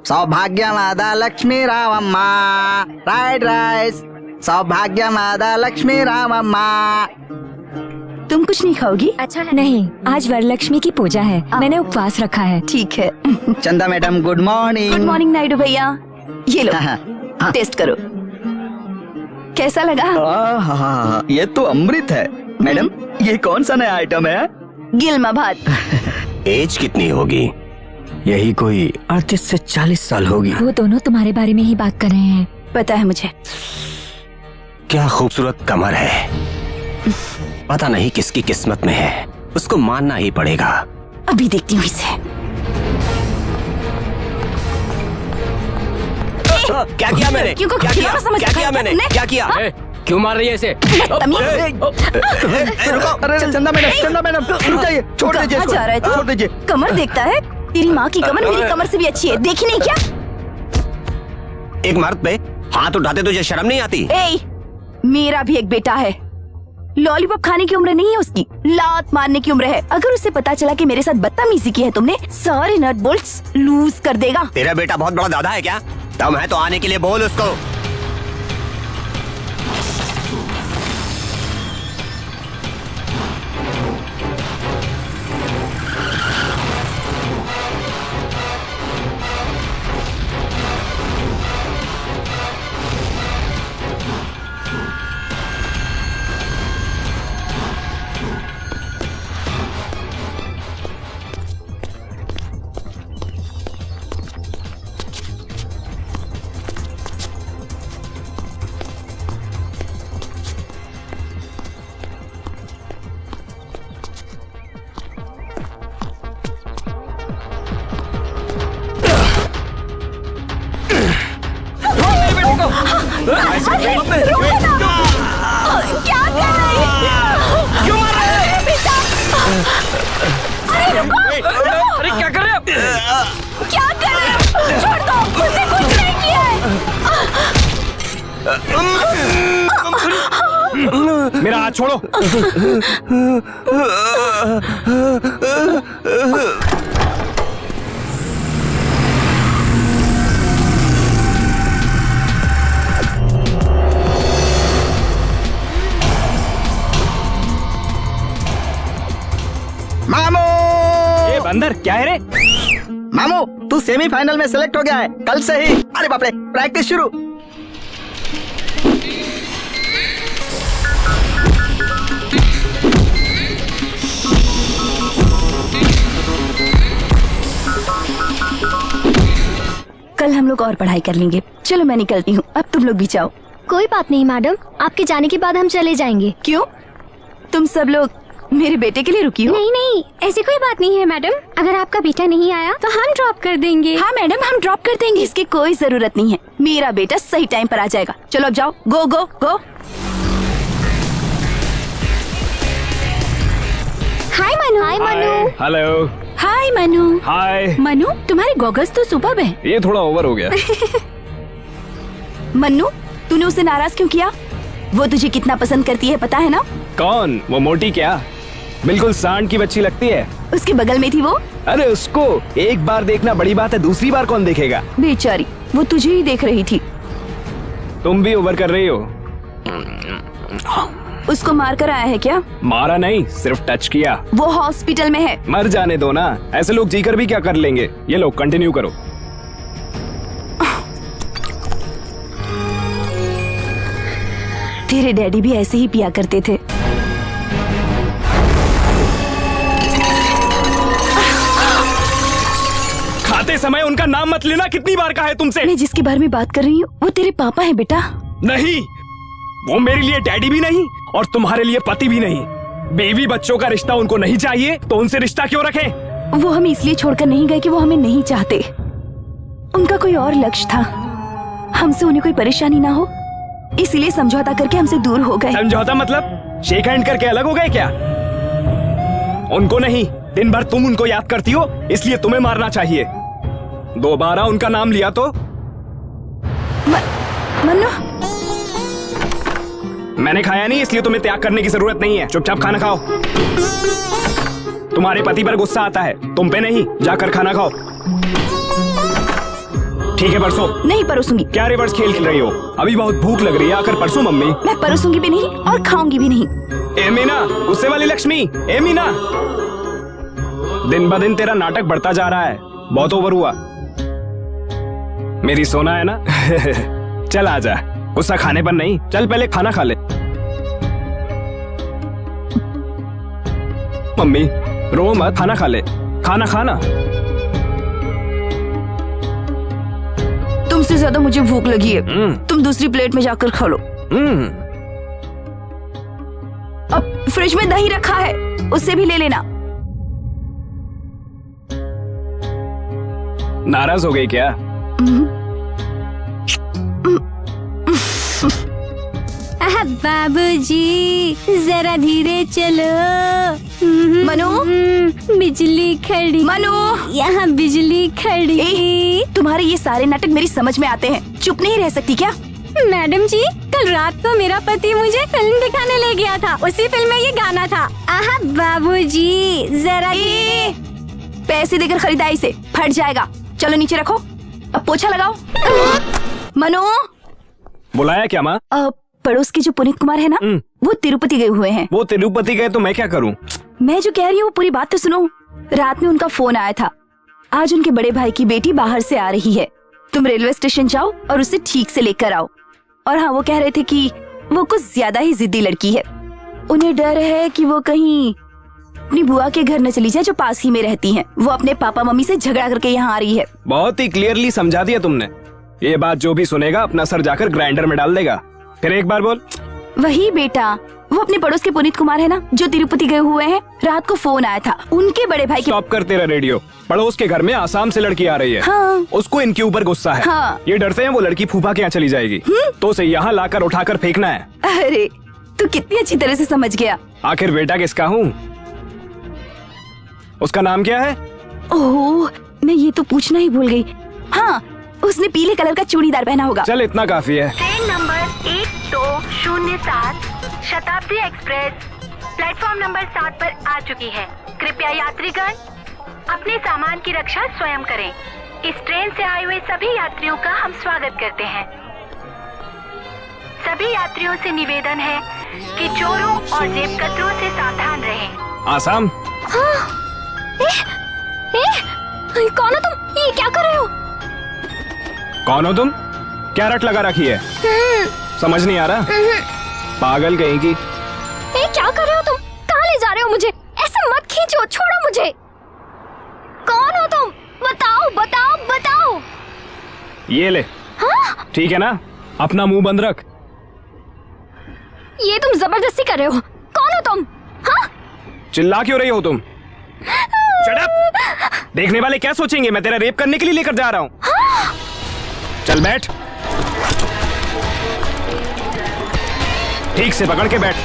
सौभाग्यमादा Lakshmi रामम्मा, fried rice. सौभाग्यमादा Lakshmi रामम्मा। तुम कुछ नहीं खाओगी? अच्छा है। नहीं, आज वरलक्ष्मी की पूजा है, मैंने उपवास रखा है। ठीक है। चंदा madam good morning. Good morning Naidu भैया, ये लो टेस्ट करो, कैसा लगा? ये तो अमृत है। मैडम ये कौन सा नया आइटम है? गिलमा भात। एज कितनी होगी? यही कोई 38 से 40 साल होगी। वो दोनों तुम्हारे बारे में ही बात कर रहे हैं। पता है मुझे। क्या खूबसूरत कमर है। पता नहीं किसकी किस्मत में है, उसको मानना ही पड़ेगा। अभी देखती हूँ इसे। क्या किया मैंने? क्यों क्या किया? क्या किया मैंने? क्या किया? क्यों मार रही है इसे? रुको, अरे चंदा मैडम रुक जाइए, छोड़ दीजिए इसको, जा रहा है तू? छोड़ दीजिए। कमर देखता है? तेरी माँ की कमर मेरी कमर से भी अच्छी है, देखी नहीं क्या? एक मर्द पे हाथ उठाते तुझे शर्म नहीं आती? मेरा भी एक बेटा है, लॉलीपॉप खाने की उम्र नहीं है उसकी, लात मारने की उम्र है। अगर उसे पता चला कि मेरे साथ बदतमीजी की है तुमने, सारे नट बोल्ट्स लूज कर देगा। तेरा बेटा बहुत बड़ा दादा है क्या? दम है तो आने के लिए बोल उसको। क्या कर रही है? क्यों मार रहे हैं बेटा? अरे रुको, अरे क्या कर रहे हो? क्या कर रहे हो? छोड़ दो, मुझसे कुछ नहीं किया है। मेरा हाथ छोड़ो। मामू ये बंदर क्या है रे? मामू तू सेमीफाइनल में सेलेक्ट हो गया है कल से ही। अरे बाप रे, प्रैक्टिस शुरू। कल हम लोग और पढ़ाई कर लेंगे। चलो मैं निकलती हूँ, अब तुम लोग भी जाओ। कोई बात नहीं मैडम, आपके जाने के बाद हम चले जाएंगे। क्यों? तुम सब लोग मेरे बेटे के लिए रुकी हो? नहीं नहीं, ऐसी कोई बात नहीं है मैडम। अगर आपका बेटा नहीं आया तो हम ड्रॉप कर देंगे। हाँ मैडम, हम ड्रॉप कर देंगे, इसकी कोई जरूरत नहीं है। मेरा बेटा सही टाइम पर आ जाएगा। चलो अब जाओ, गो गो गो। हाय मनु। हाय मनु। हेलो। हाय मनु। हाय। मनु, तुम्हारे गॉगल्स तो सुपर्ब है। ये थोड़ा ओवर हो गया। मन्नू, तूने उसे नाराज क्यों किया? वो तुझे कितना पसंद करती है पता है ना? कौन? वो मोटी क्या बिल्कुल सांड की बच्ची लगती है। उसके बगल में थी वो। अरे उसको एक बार देखना बड़ी बात है, दूसरी बार कौन देखेगा? बेचारी, वो तुझे ही देख रही थी। तुम भी ओवर कर रही हो। उसको मार कर आया है क्या? मारा नहीं, सिर्फ टच किया। वो हॉस्पिटल में है। मर जाने दो ना, ऐसे लोग जीकर भी क्या कर लेंगे। ये लो कंटिन्यू करो। तेरे डैडी भी ऐसे ही पिया करते थे। खाते समय उनका नाम मत लेना, कितनी बार कहा है तुमसे? मैं जिसके बारे में बात कर रही हूँ वो तेरे पापा है बेटा। नहीं, वो मेरे लिए डैडी भी नहीं और तुम्हारे लिए पति भी नहीं। बीवी बच्चों का रिश्ता उनको नहीं चाहिए तो उनसे रिश्ता क्यों रखें? वो हमें इसलिए छोड़कर नहीं गए कि वो हमें नहीं चाहते। उनका कोई और लक्ष्य था, हमसे उन्हें कोई परेशानी ना हो, इसलिए समझौता करके हमसे दूर हो गए। समझौता मतलब शेक हैंड करके अलग हो गए क्या? उनको नहीं, दिन भर तुम उनको याद करती हो, इसलिए तुम्हें मारना चाहिए। दोबारा उनका नाम लिया तो मन्नू, मैंने खाया नहीं इसलिए तुम्हें त्याग करने की जरूरत नहीं है। चुपचाप खाना खाओ। तुम्हारे पति पर गुस्सा आता है, तुम पे नहीं। जाकर खाना खाओ। ठीक है परसों। नहीं परोसूंगी। क्या रिवर्स खेल खेल रही हो? अभी बहुत भूख लग रही है, आकर परसों मम्मी। मैं परोसूंगी भी नहीं और खाऊंगी भी नहीं। ए मीना, गुस्से वाली लक्ष्मी। ए मीना, दिन ब दिन तेरा नाटक बढ़ता जा रहा है, बहुत ओवर हुआ। मेरी सोना है ना। चल आजा, गुस्सा खाने पर नहीं, चल पहले खाना खा ले। मम्मी रो मत, खाना खा ले, खाना खाना। तुमसे ज्यादा मुझे भूख लगी है। तुम दूसरी प्लेट में जाकर खा लो। अब फ्रिज में दही रखा है, उससे भी ले लेना। नाराज हो गई क्या? बाबूजी जरा धीरे चलो। मनु, बिजली खड़ी। मनु, यहाँ बिजली खड़ी। तुम्हारे ये सारे नाटक मेरी समझ में आते हैं, चुप नहीं रह सकती क्या? मैडम जी, कल रात को मेरा पति मुझे फिल्म दिखाने ले गया था, उसी फिल्म में ये गाना था। आहा बाबूजी जरा पैसे देकर खरीदाई से फट जाएगा। चलो नीचे रखो, अब पोछा लगाओ। मनु, बुलाया क्या माँ? पड़ोस के जो पुनीत कुमार है ना, वो तिरुपति गए हुए हैं। वो तिरुपति गए तो मैं क्या करूँ? मैं जो कह रही हूँ वो पूरी बात तो सुनो। रात में उनका फोन आया था, आज उनके बड़े भाई की बेटी बाहर से आ रही है, तुम रेलवे स्टेशन जाओ और उसे ठीक से लेकर आओ। और हाँ, वो कह रहे थे कि वो कुछ ज्यादा ही जिद्दी लड़की है, उन्हें डर है कि वो कहीं अपनी बुआ के घर न चली जाए जो पास ही में रहती हैं। वो अपने पापा मम्मी से झगड़ा करके यहाँ आ रही है। बहुत ही क्लियरली समझा दिया तुमने। ये बात जो भी सुनेगा अपना सर जाकर ग्राइंडर में डाल देगा। फिर एक बार बोल। वही बेटा, वो अपने पड़ोस के पुनीत कुमार है ना, जो तिरुपति गए हुए हैं। रात को फोन आया था, उनके बड़े भाई के। स्टॉप कर तेरा रेडियो। पड़ोस के घर में आसाम से लड़की आ रही है। हाँ। उसको इनके ऊपर गुस्सा है। हाँ। ये डरते हैं वो लड़की फूफा के यहाँ चली जाएगी, तो उसे यहाँ लाकर उठाकर फेंकना है। अरे तू कितनी अच्छी तरह से समझ गया। आखिर बेटा किसका हूँ? उसका नाम क्या है? ओह, मैं ये तो पूछना ही भूल गई। हाँ, उसने पीले कलर का चूड़ीदार पहना होगा। चल इतना काफी है। ट्रेन नंबर 1207 शताब्दी एक्सप्रेस प्लेटफॉर्म नंबर 7 पर आ चुकी है। कृपया यात्रीगण अपने सामान की रक्षा स्वयं करें। इस ट्रेन से आए हुए सभी यात्रियों का हम स्वागत करते हैं। सभी यात्रियों से निवेदन है कि चोरों और जेबकतरों से सावधान रहें। आसाम। कौन हो तुम? ये क्या कर रहे हो? कौन हो तुम? क्या रट लगा रखी है? समझ नहीं आ रहा? पागल कहीं की। क्या कर रहे हो तुम? कहाँ ले जा रहे हो मुझे? ऐसे मत खींचो, छोड़ो मुझे। कौन हो तुम? बताओ बताओ बताओ। ये ले। हाँ? ठीक है ना, अपना मुंह बंद रख। ये तुम जबरदस्ती कर रहे हो। कौन हो तुम? हाँ? चिल्ला क्यों रही हो तुम? Shut up! देखने वाले क्या सोचेंगे मैं तेरा रेप करने के लिए लेकर जा रहा हूँ। हाँ? चल बैठ, ठीक से पकड़ के बैठ।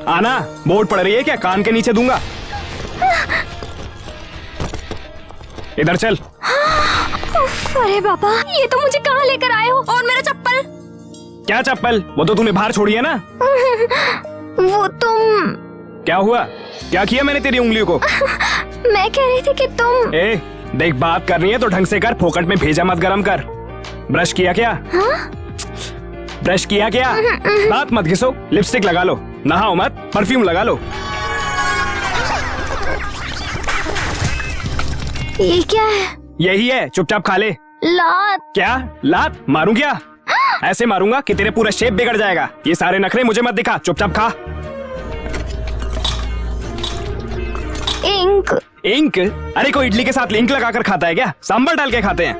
आना, बोर्ड पड़ रही है क्या? कान के नीचे दूंगा। इधर चल। अरे बाबा, ये तो मुझे कहाँ लेकर आए हो? और मेरा चप्पल? क्या चप्पल? वो तो तूने बाहर छोड़ी है ना। वो तुम। क्या हुआ? क्या किया मैंने तेरी उंगलियों को? मैं कह रही थी कि तुम। ए, देख बात करनी है तो ढंग से कर, फोकट में भेजा मत गरम कर। ब्रश किया क्या? हाँ? ब्रश किया क्या? दांत मत घिसो, लिपस्टिक लगा लो, नहाओ मत, परफ्यूम लगा लो। ये क्या है? यही है, चुपचाप खा ले। लात। क्या लात? मारूं क्या? ऐसे मारूंगा कि तेरे पूरा शेप बिगड़ जाएगा। ये सारे नखरे मुझे मत दिखा, चुपचाप खा। इंक। इंक? अरे कोई इडली के साथ इंक लगाकर खाता है क्या? सांभर डाल के खाते हैं।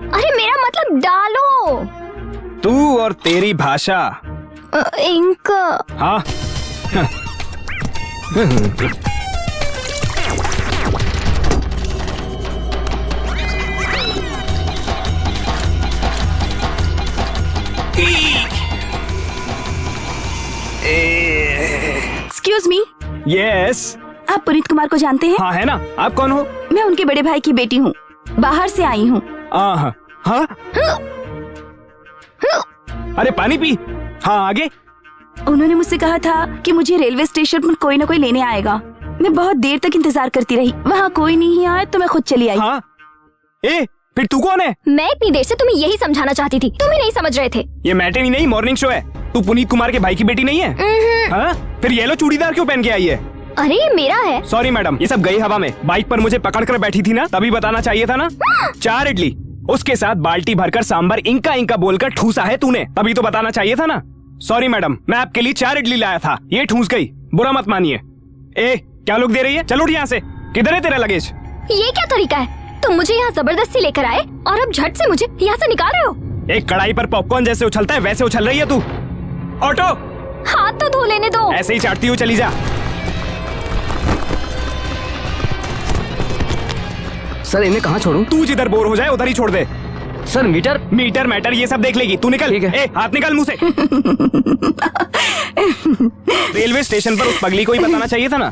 अरे मेरा मतलब डालो। तू और तेरी भाषा। इंक। हाँ। Excuse me. यस। आप पुनीत कुमार को जानते हैं? हाँ है ना। आप कौन हो? मैं उनके बड़े भाई की बेटी हूँ, बाहर से आई हूँ। हाँ। अरे पानी पी। हाँ आगे। उन्होंने मुझसे कहा था कि मुझे रेलवे स्टेशन पर कोई ना कोई लेने आएगा। मैं बहुत देर तक इंतजार करती रही, वहाँ कोई नहीं आया तो मैं खुद चली आई। हाँ, ए फिर तू कौन है? मैं इतनी देर से तुम्हें यही समझाना चाहती थी, तुम ही नहीं समझ रहे थे। ये मैटनी नहीं, मॉर्निंग शो है। तू पुनीत कुमार के भाई की बेटी नहीं है? हाँ? फिर येलो चूड़ीदार क्यों पहन के आई है? अरे ये मेरा है। सॉरी मैडम, ये सब गई हवा में। बाइक पर मुझे पकड़ कर बैठी थी ना, तभी बताना चाहिए था ना। 4 इडली, उसके साथ बाल्टी भरकर सांबर इंका इंका बोलकर ठूसा है तूने, तभी तो बताना चाहिए था ना। सॉरी मैडम, मैं आपके लिए 4 इडली लाया था, ये ठूस गई, बुरा मत मानिए। ए क्या लोग दे रही है? चलो उठ यहाँ से। किधर है तेरा लगेज? ये क्या तरीका है? तुम मुझे यहाँ जबरदस्ती लेकर आए और अब झट से मुझे यहाँ से निकाल रहे हो। एक कढ़ाई पर पॉपकॉर्न जैसे उछलता है वैसे उछल रही है तू। ऑटो, हाथ तो धो लेने दो। ऐसे ही चाटती हुई चली जा। सर इन्हें कहाँ छोड़ूं? तू जिधर बोर हो जाए उधर ही छोड़ दे। सर मीटर मीटर मैटर ये सब देख लेगी, तू निकल। ठीक है। ए हाथ निकाल मुंह से। रेलवे स्टेशन पर उस पगली को ही बताना चाहिए था ना।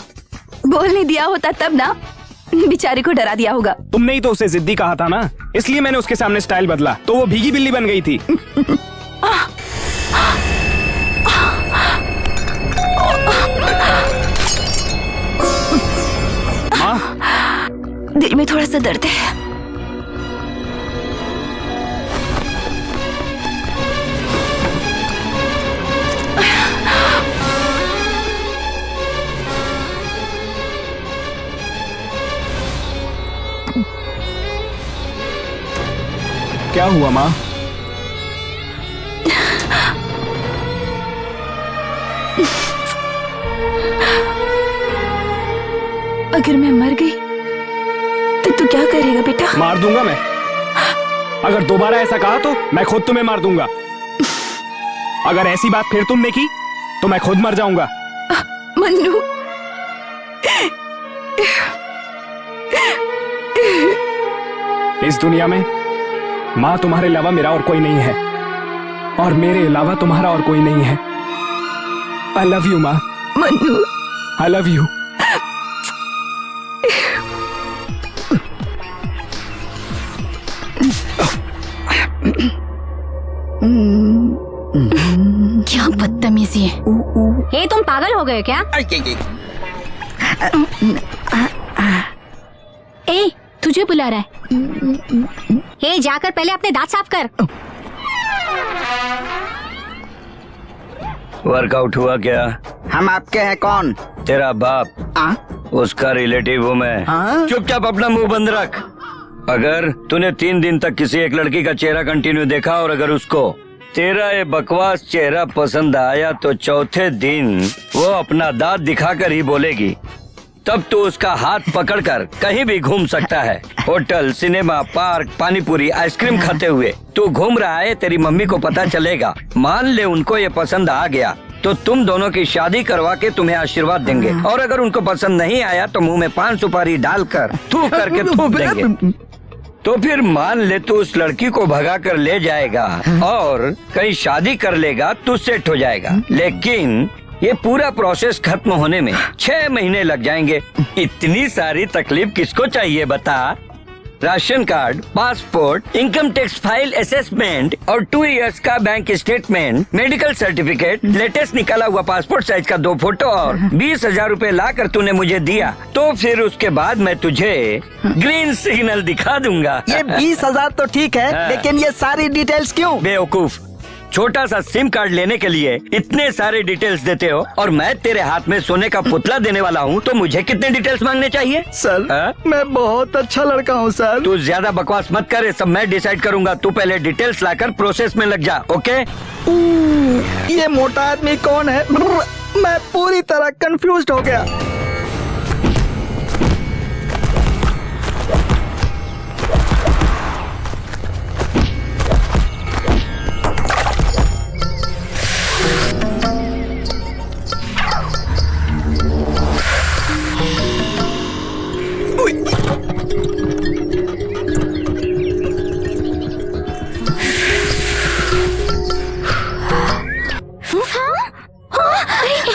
बोलने दिया होता तब ना, बेचारे को डरा दिया होगा। तुमने ही तो उसे जिद्दी कहा था ना, इसलिए मैंने उसके सामने स्टाइल बदला, तो वो भीगी बिल्ली बन गई थी। दिल में थोड़ा सा दर्द है। क्या हुआ माँ? अगर मैं मर गई तो तू क्या करेगा बेटा? मार दूंगा मैं। अगर दोबारा ऐसा कहा तो मैं खुद तुम्हें मार दूंगा। अगर ऐसी बात फिर तुमने की तो मैं खुद मर जाऊंगा। मन्नू, इस दुनिया में माँ तुम्हारे अलावा मेरा और कोई नहीं है, और मेरे अलावा तुम्हारा और कोई नहीं है। आई लव यू माँ। Mannu, I love you. क्या बदतमीजी है। ये तुम पागल हो गए क्या? ए तुझे बुला रहा है। ए जाकर पहले अपने दांत साफ कर। वर्कआउट हुआ क्या? हम आपके हैं कौन? तेरा बाप, उसका रिलेटिव हूँ मैं। चुपचाप अपना मुंह बंद रख। अगर तूने 3 दिन तक किसी एक लड़की का चेहरा कंटिन्यू देखा और अगर उसको तेरा ये बकवास चेहरा पसंद आया तो चौथे दिन वो अपना दांत दिखाकर ही बोलेगी, तब तो उसका हाथ पकड़कर कहीं भी घूम सकता है। Hotel, cinema, park, panipuri, ice cream खाते हुए तू घूम रहा है, तेरी मम्मी को पता चलेगा। मान ले उनको ये पसंद आ गया तो तुम दोनों की शादी करवा के तुम्हें आशीर्वाद देंगे, और अगर उनको पसंद नहीं आया तो मुंह में 5 सुपारी डालकर थूक करके थूक देंगे। तो फिर मान ले तू उस लड़की को भगा कर ले जाएगा और कहीं शादी कर लेगा, तू सेट हो जाएगा। लेकिन ये पूरा प्रोसेस खत्म होने में 6 महीने लग जाएंगे। इतनी सारी तकलीफ किसको चाहिए बता? Ration card, passport, income tax file assessment और 2 इयर्स का bank statement, medical certificate, latest निकाला हुआ पासपोर्ट साइज का 2 फोटो और 20,000 रूपए ला कर तूने मुझे दिया, तो फिर उसके बाद मैं तुझे ग्रीन सिग्नल दिखा दूंगा। ये 20,000 तो ठीक है, लेकिन ये सारी डिटेल्स क्यों? बेवकूफ, छोटा सा सिम कार्ड लेने के लिए इतने सारे डिटेल्स देते हो, और मैं तेरे हाथ में सोने का पुतला देने वाला हूँ, तो मुझे कितने डिटेल्स मांगने चाहिए? सर मैं बहुत अच्छा लड़का हूँ सर। तू ज्यादा बकवास मत कर, ये सब मैं डिसाइड करूंगा। तू पहले डिटेल्स लाकर प्रोसेस में लग जा, ओके? ये मोटा आदमी कौन है? मैं पूरी तरह कंफ्यूज्ड हो गया।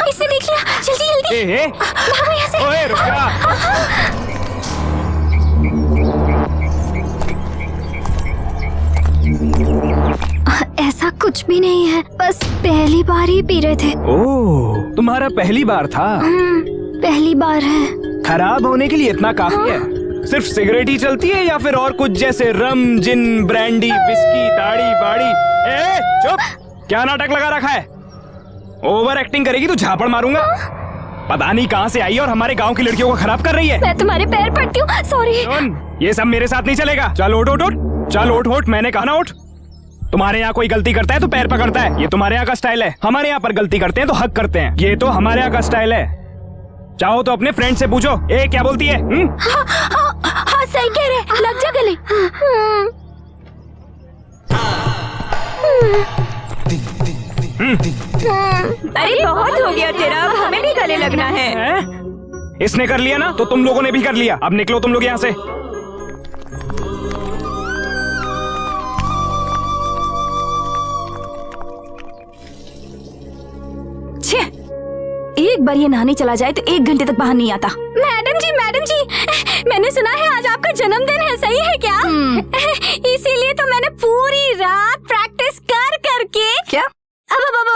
इसने देख लिया, जल्दी जल्दी भागो यहाँ से। ओए रुक जा। ऐसा कुछ भी नहीं है, बस पहली बार ही पी रहे थे। ओह, तुम्हारा पहली बार था? पहली बार है। खराब होने के लिए इतना काफी है? सिर्फ सिगरेट ही चलती है या फिर और कुछ, जैसे रम, जिन, ब्रांडी, विस्की, दाढ़ी बाड़ी? ए, चुप! क्या नाटक लगा रखा है? ओवर एक्टिंग करेगी तो झापड़ मारूंगा। पता नहीं कहाँ से आई और हमारे गांव की लड़कियों को खराब कर रही है। मैं तुम्हारे पैर पड़ती हूँ, सॉरी। सुन, ये सब मेरे साथ नहीं चलेगा। चल उठ उठ उठ, चल उठ उठ, मैंने कहा ना उठ। तुम्हारे यहाँ कोई गलती करता है तो पैर पकड़ता है, ये तुम्हारे यहाँ का स्टाइल है। हमारे यहाँ पर गलती करते हैं तो हक करते हैं, ये तो हमारे यहाँ का स्टाइल है। चाहो तो अपने फ्रेंड से पूछो, ए क्या बोलती है? हाँ सही कह रहे, लग जा गले। अरे बहुत हो गया तेरा, अब हमें भी गले लगना है। इसने कर लिया ना तो तुम लोगों ने भी कर लिया। अब निकलो तुम लोग यहाँ से। छे, एक बार ये नहाने चला जाए तो 1 घंटे तक बाहर नहीं आता। मैडम जी, मैंने सुना है आज आपका जन्मदिन है, सही है क्या? इसीलिए तो मैंने पूरी रात प्रैक्टिस कर करके क्या? अब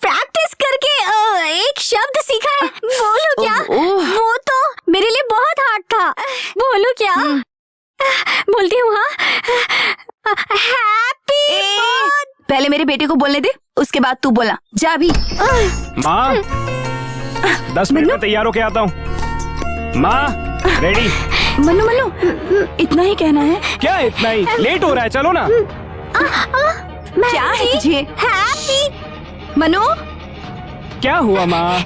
प्रैक्टिस करके एक शब्द सीखा है। बोलो क्या? वो तो मेरे लिए बहुत हार्ड था। बोलो क्या? बोलती हूँ हाँ, हैप्पी। पहले मेरे बेटे को बोलने दे, उसके बाद तू बोला। जा भी। माँ 10 मिनट में तैयार होके आता हूँ। माँ रेडी? मन्नू इतना ही कहना है? क्या इतना ही? लेट हो रहा है, चलो ना। क्या है तुझे? हैप्पी। मनु, क्या हुआ माँ?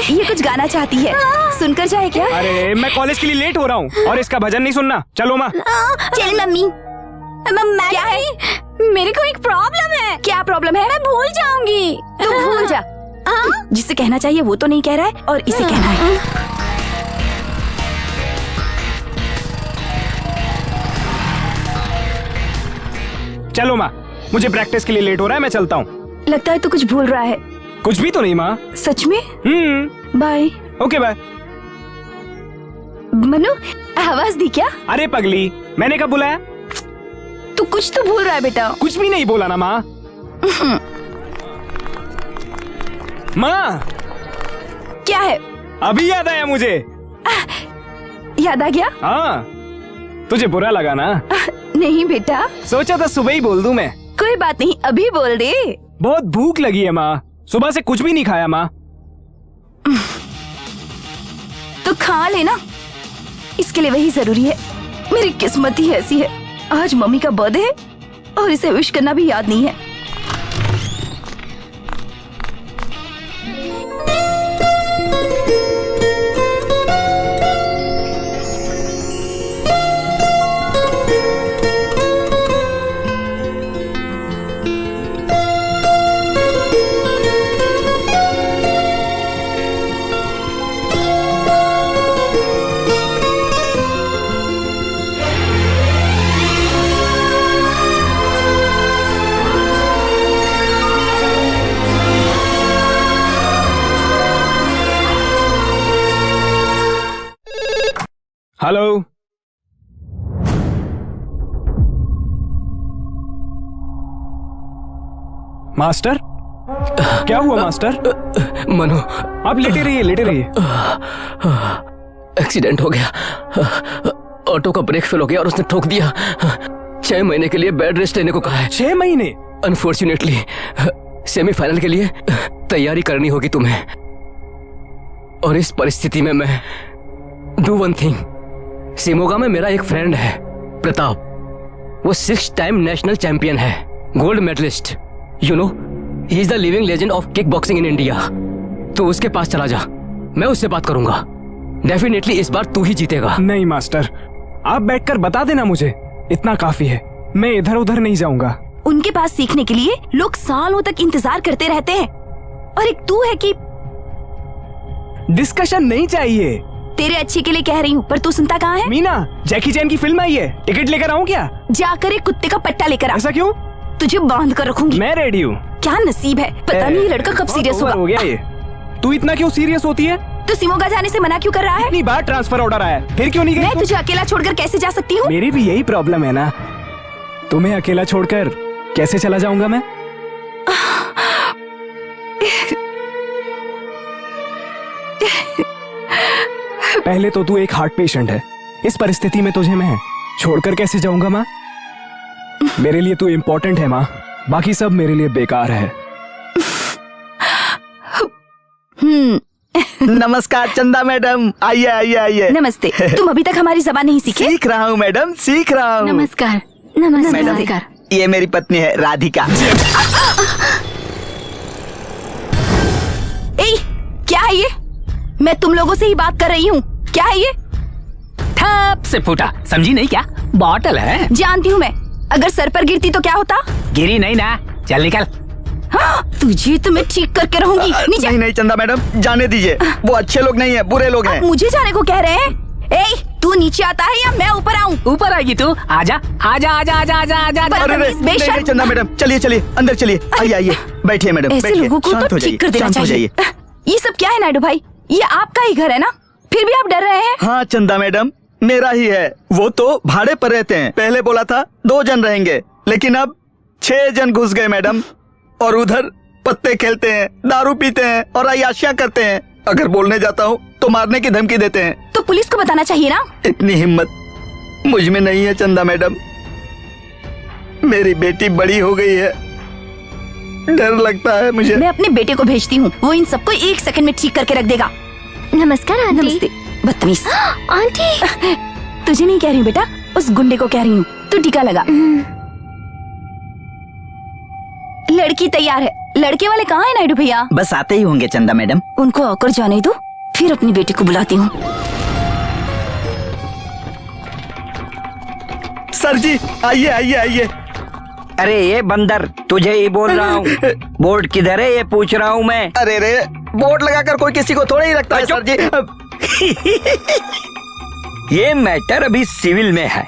ये कुछ गाना चाहती है, सुनकर जाए क्या? अरे मैं कॉलेज के लिए लेट हो रहा हूँ और इसका भजन नहीं सुनना। चलो माँ। चल मम्मी। क्या है? मेरे को एक प्रॉब्लम है। क्या प्रॉब्लम है? मैं भूल जाऊंगी। तू भूल जा। जिसे कहना चाहिए वो तो नहीं कह रहा है और इसे कहना है। चलो माँ, मुझे प्रैक्टिस के लिए लेट हो रहा है, मैं चलता हूँ। लगता है तू कुछ भूल रहा है। कुछ भी तो नहीं माँ। सच में? बाय। Okay bye. मनु, आवाज दी क्या? अरे पगली, मैंने कब बुलाया? तू कुछ तो भूल रहा है बेटा। कुछ भी नहीं बोला ना माँ। माँ क्या है? अभी याद आया मुझे। याद आ गया? हाँ, तुझे बुरा लगा ना? नहीं बेटा, सोचा था सुबह ही बोल दूं मैं। कोई बात नहीं, अभी बोल दे। बहुत भूख लगी है माँ, सुबह से कुछ भी नहीं खाया माँ। तो खा लेना, इसके लिए वही जरूरी है। मेरी किस्मत ही ऐसी है, आज मम्मी का बर्थडे है और इसे विश करना भी याद नहीं है। Hello, master? क्या हुआ मास्टर? मनु, आप लेटे रहिए, लेटे रहिए। एक्सीडेंट हो गया। ऑटो का ब्रेक फेल हो गया और उसने ठोक दिया। 6 महीने के लिए बेड रेस्ट लेने को कहा है। 6 महीने? अनफॉर्चुनेटली सेमीफाइनल के लिए तैयारी करनी होगी तुम्हें। और इस परिस्थिति में मैं डू वन थिंग। शिमोगा में मेरा एक फ्रेंड है प्रताप, वो 6 टाइम नेशनल चैंपियन है, gold medallist. You know, he is the living legend of kickboxing in India. तो उसके पास चला जा, मैं उससे बात करूंगा। डेफिनेटली इस बार तू ही जीतेगा। नहीं मास्टर, आप बैठकर बता देना मुझे, इतना काफी है। मैं इधर उधर नहीं जाऊंगा। उनके पास सीखने के लिए लोग सालों तक इंतजार करते रहते हैं और एक तू है कि डिस्कशन नहीं चाहिए। तेरे अच्छे के लिए कह रही हूँ, पर तू सुनता कहाँ है? मीना, जैकी चैन की फिल्म आई है, टिकट लेकर आऊँ क्या? जाकर एक कुत्ते का पट्टा लेकर आ। ऐसा क्यों? तुझे बांध कर रखूंगी। मैं रेडी हूँ। क्या नसीब है, पता नहीं ये लड़का कब सीरियस होगा। हो गया ये। तू इतना क्यों सीरियस होती है? तो शिमोगा जाने से मना क्यों कर रहा है? इतनी बार ट्रांसफर ऑर्डर आया, फिर क्यों नहीं गई? मैं तुझे अकेला छोड़कर कैसे जा सकती हूँ? मेरी भी यही प्रॉब्लम है ना, तुम्हें अकेला छोड़कर कैसे चला जाऊंगा मैं? पहले तो तू एक हार्ट पेशेंट है। इस परिस्थिति में तुझे मैं छोड़कर कैसे जाऊंगा माँ? मेरे लिए तू इम्पोर्टेंट है माँ, बाकी सब मेरे लिए बेकार है। नमस्कार चंदा मैडम, आइए आइए आइए। नमस्ते। तुम अभी तक हमारी जबान नहीं सीखे? सीख रहा हूँ मैडम, सीख रहा हूँ। नमस्कार। मैडम, ये मेरी पत्नी है राधिका। ए, क्या है ये? मैं तुम लोगों से ही बात कर रही हूँ। क्या है ये? ठप से फूटा, समझी नहीं क्या? बॉटल है। जानती हूँ मैं, अगर सर पर गिरती तो क्या होता? गिरी नहीं ना, चल निकल। हाँ, तुझे तो मैं ठीक करके रहूंगी। नीचे। नहीं नहीं चंदा मैडम, जाने दीजिए, वो अच्छे लोग नहीं है, बुरे लोग हैं। आप मुझे जाने को कह रहे हैं? ए, तू नीचे आता है या मैं ऊपर आऊँ? ऊपर आएगी तू, आजा आजा आजा आजा आजा आजा आजा। अरे नहीं, नहीं, नहीं, चंदा मैडम, चलिए चलिए अंदर चलिए, आइए आइए, बैठिए मैडम, ऐसे बैठिए, लोगों को शांत तो हो जाइए, ठीक कर देना शांत हो चाहिए। जाइए। ये सब क्या है नायडू भाई? ये आपका ही घर है ना, फिर भी आप डर रहे हैं? हाँ चंदा मैडम, मेरा ही है। वो तो भाड़े पर रहते हैं, पहले बोला था 2 जन रहेंगे, लेकिन अब 6 जन घुस गए मैडम। और उधर पत्ते खेलते हैं, दारू पीते हैं और अय्याशियां करते हैं। अगर बोलने जाता हूँ तो मारने की धमकी देते हैं। तो पुलिस को बताना चाहिए ना। इतनी हिम्मत मुझ में नहीं है चंदा मैडम। मेरी बेटी बड़ी हो गई है, डर लगता है मुझे। मैं अपने बेटे को भेजती हूँ, वो इन सबको 1 सेकंड में ठीक करके रख देगा। नमस्कार आंटी। नमस्ते। बदतमीज। आंटी, तुझे नहीं कह रही हूँ बेटा, उस गुंडे को कह रही हूँ। तू टीका लगा। लड़की तैयार है। लड़के वाले कहाँ है नायडू भैया? बस आते ही होंगे चंदा मैडम। उनको आकर जाने दो, फिर अपनी बेटी को बुलाती हूँ। सर जी आइए आइए आइए। अरे ये बंदर, तुझे ही बोल रहा हूँ। बोर्ड किधर है ये पूछ रहा हूँ मैं। अरे रे, बोर्ड लगाकर कोई किसी को थोड़ा ही रखता है सर जी। ये मैटर अभी सिविल में है।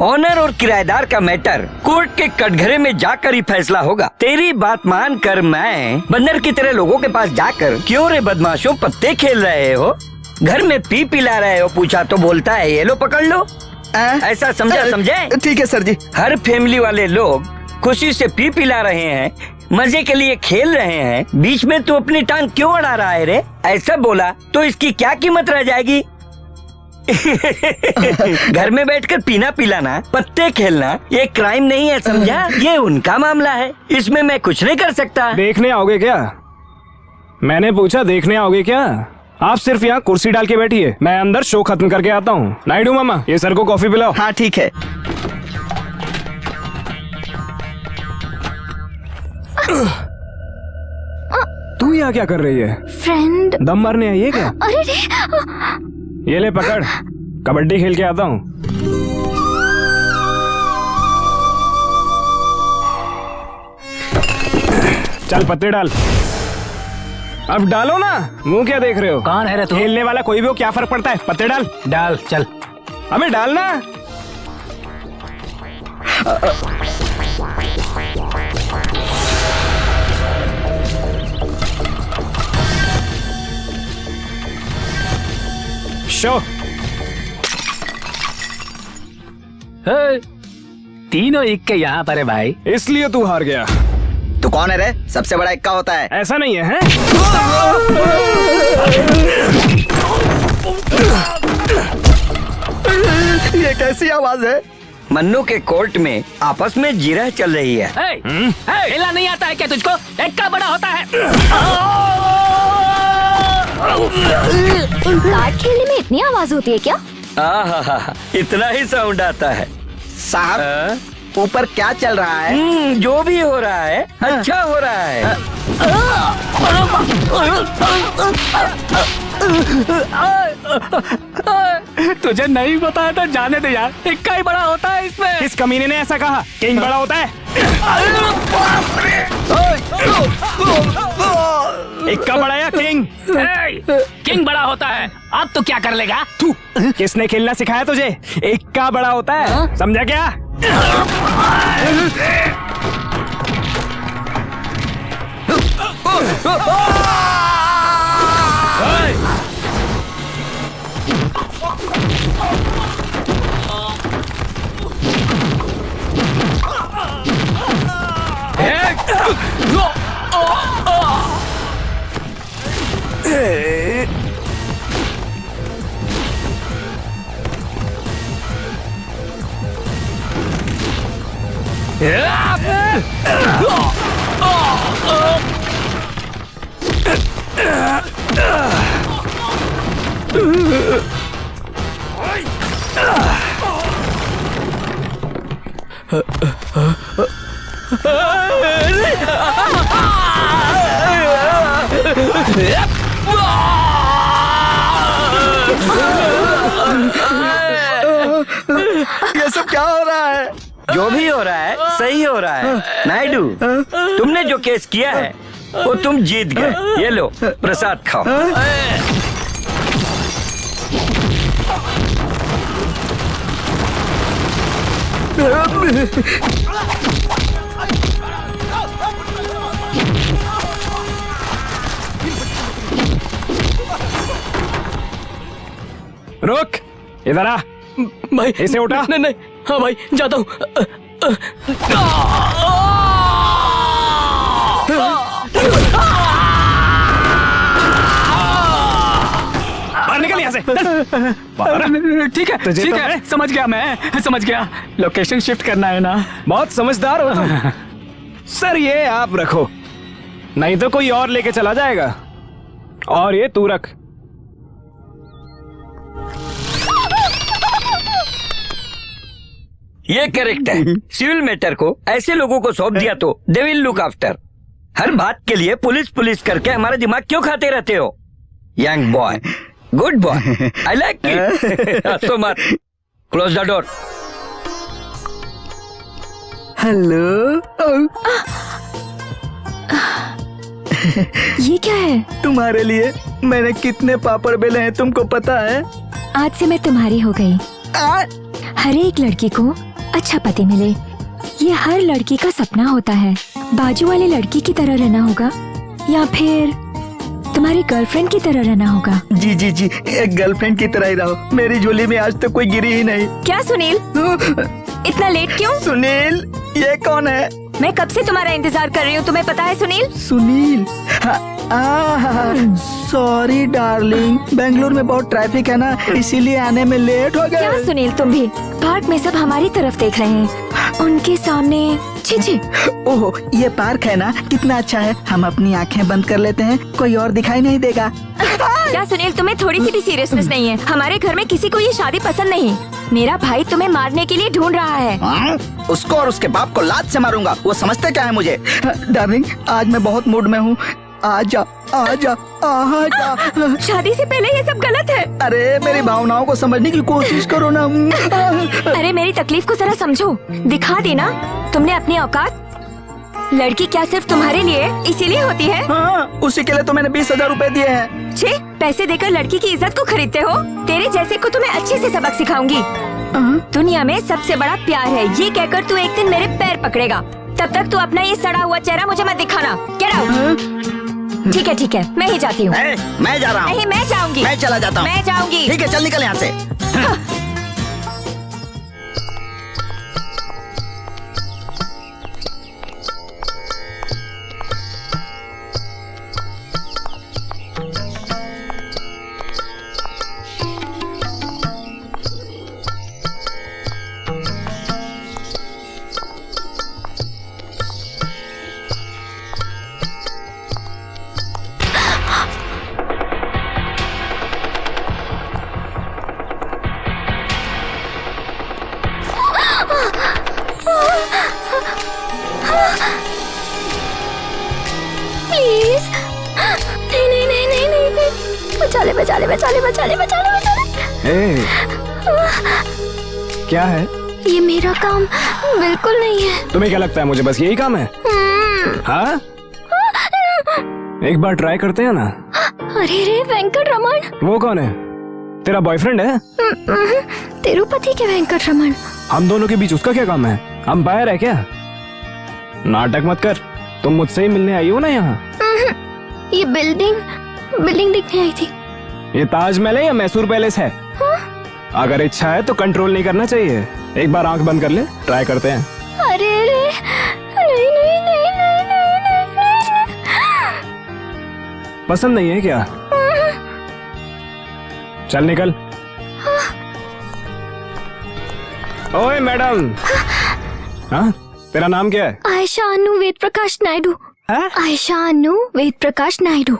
ऑनर और किराएदार का मैटर कोर्ट के कटघरे में जाकर ही फैसला होगा। तेरी बात मानकर मैं बंदर की तरह लोगों के पास जाकर, क्यों रे बदमाशों पत्ते खेल रहे हो, घर में पी पिला रहे हो, पूछा तो बोलता है ये लो पकड़ लो। ऐसा समझे? ठीक है सर जी। हर फैमिली वाले लोग खुशी से पी पिला रहे हैं, मजे के लिए खेल रहे हैं, बीच में तू अपनी टांग क्यों अड़ा रहा है रे? ऐसा बोला तो इसकी क्या कीमत रह जाएगी? घर में बैठकर पीना पिलाना, पत्ते खेलना ये क्राइम नहीं है, समझा? ये उनका मामला है, इसमें मैं कुछ नहीं कर सकता। देखने आओगे क्या? मैंने पूछा देखने आओगे क्या? आप सिर्फ यहाँ कुर्सी डाल के बैठिए, मैं अंदर शो खत्म करके आता हूँ। नायडू मामा, ये सर को कॉफी पिलाओ। हाँ ठीक है। तू यहाँ क्या कर रही है? फ्रेंड। दम मारने आई है क्या? अरे रे, ये ले पकड़, कबड्डी खेल के आता हूँ। चल पत्ते डाल। अब डालो ना, मुंह क्या देख रहे हो? कौन है रे तू? खेलने वाला कोई भी हो, क्या फर्क पड़ता है? पत्ते डाल। डाल चल। अबे डालना। शो। हे, तीनों इक्के यहाँ पर है भाई। इसलिए तू हार गया। तू कौन है रे? सबसे बड़ा इक्का होता है। ऐसा नहीं है, हैं? ये कैसी आवाज है? मन्नू के कोर्ट में आपस में जिरह चल रही है। खेलना नहीं आता है क्या तुझको? इक्का बड़ा होता है। कार्ड खेलने में इतनी आवाज होती है क्या? आहा, इतना ही साउंड आता है। साहब, ऊपर क्या चल रहा है? जो भी हो रहा है अच्छा हो रहा है। तुझे नहीं बताया था, जाने दे यार, इक्का ही बड़ा होता है इसमें। इस कमीने ने ऐसा कहा, किंग बड़ा होता है। इक्का बड़ा या किंग? किंग बड़ा होता है। अब तो क्या कर लेगा तू? किसने खेलना सिखाया तुझे? इक्का बड़ा होता है, समझा क्या? ये सब क्या हो रहा है? जो भी हो रहा है सही हो रहा है। नायडू, तुमने जो केस किया है वो तुम जीत गए। ये लो प्रसाद खाओ। रुक, इधर आ। भाई इसे उठा। नहीं नहीं, हाँ भाई जाता हूँ। बाहर निकल यहाँ से। बाहर। ठीक है तुझे ठीक तो है, समझ गया, मैं समझ गया। लोकेशन शिफ्ट करना है ना। बहुत समझदार हो तुम। सर ये आप रखो, नहीं तो कोई और लेके चला जाएगा। और ये तू रख। ये करेक्ट है। सिविल मैटर को ऐसे लोगों को सौंप दिया तो दे विल लुक आफ्टर। हर बात के लिए पुलिस पुलिस करके हमारा दिमाग क्यों खाते रहते हो? Young boy, good boy, I like it. हंसो मत, क्लोज द डोर। हेलो। ये क्या है? तुम्हारे लिए मैंने कितने पापड़ बेले हैं तुमको पता है? आज से मैं तुम्हारी हो गई। आ, हर एक लड़की को अच्छा पति मिले, ये हर लड़की का सपना होता है। बाजू वाले लड़की की तरह रहना होगा या फिर तुम्हारी गर्लफ्रेंड की तरह रहना होगा। जी जी जी, एक गर्लफ्रेंड की तरह ही रहो। मेरी झोली में आज तक कोई गिरी ही नहीं। क्या सुनील, इतना लेट क्यों? सुनील, ये कौन है? मैं कब से तुम्हारा इंतजार कर रही हूँ, तुम्हें पता है सुनील? सुनील, सॉरी डार्लिंग, बेंगलुरु में बहुत ट्रैफिक है ना, इसीलिए आने में लेट हो क्या गए। सुनील, तुम भी पार्क में सब हमारी तरफ देख रहे हैं, उनके सामने छी। ओह, ये पार्क है ना, कितना अच्छा है। हम अपनी आंखें बंद कर लेते हैं, कोई और दिखाई नहीं देगा। क्या सुनील, तुम्हें थोड़ी सी भी सीरियसनेस नहीं है? हमारे घर में किसी को ये शादी पसंद नहीं। मेरा भाई तुम्हें मारने के लिए ढूंढ रहा है। उसको और उसके बाप को लात से मारूंगा। वो समझते क्या है मुझे? डार्लिंग, आज मैं बहुत मूड में हूँ। आजा आजा आजा। शादी से पहले ये सब गलत है। अरे मेरी भावनाओं को समझने की कोशिश करो ना। अरे मेरी तकलीफ को जरा समझो, दिखा देना तुमने अपनी औकात। लड़की क्या सिर्फ तुम्हारे लिए इसीलिए होती है? हाँ, उसी के लिए तो मैंने 20,000 रुपए दिए हैं। छे, पैसे देकर लड़की की इज्जत को खरीदते हो? तेरे जैसे को तुम्हें अच्छे से सबक सिखाऊंगी। दुनिया में सबसे बड़ा प्यार है, ये कहकर तू एक दिन मेरे पैर पकड़ेगा। तब तक तू अपना ये सड़ा हुआ चेहरा मुझे मत दिखाना। Get out. ठीक है, मैं ही जाती हूँ। मैं जा रहा हूँ। नहीं, मैं जाऊंगी। मैं चला जाता हूँ। मैं जाऊंगी। ठीक है, चल निकल यहाँ से। प्लीज, नहीं, बचा ले। क्या है? ये मेरा काम बिल्कुल नहीं है। तुम्हें क्या लगता है मुझे बस यही काम है? हाँ, एक बार ट्राई करते हैं ना। अरे रे वेंकट रमन। वो कौन है? तेरा बॉयफ्रेंड है? तिरुपति के वेंकट रमन। हम दोनों के बीच उसका क्या काम है? अंपायर है क्या? नाटक मत कर, तुम मुझसे ही मिलने आई हो ना यहाँ? ये बिल्डिंग देखने आई थी। ये ताजमहल है या मैसूर पैलेस है? अगर इच्छा है तो कंट्रोल नहीं करना चाहिए। एक बार आंख बंद कर ले, ट्राई करते हैं। अरे रे, नहीं। पसंद नहीं है क्या? चल निकल। ओए मैडम। हाँ, तेरा नाम क्या है? आयशा अनु वेद प्रकाश नायडू। हाँ? आयशा अनु वेद प्रकाश नायडू।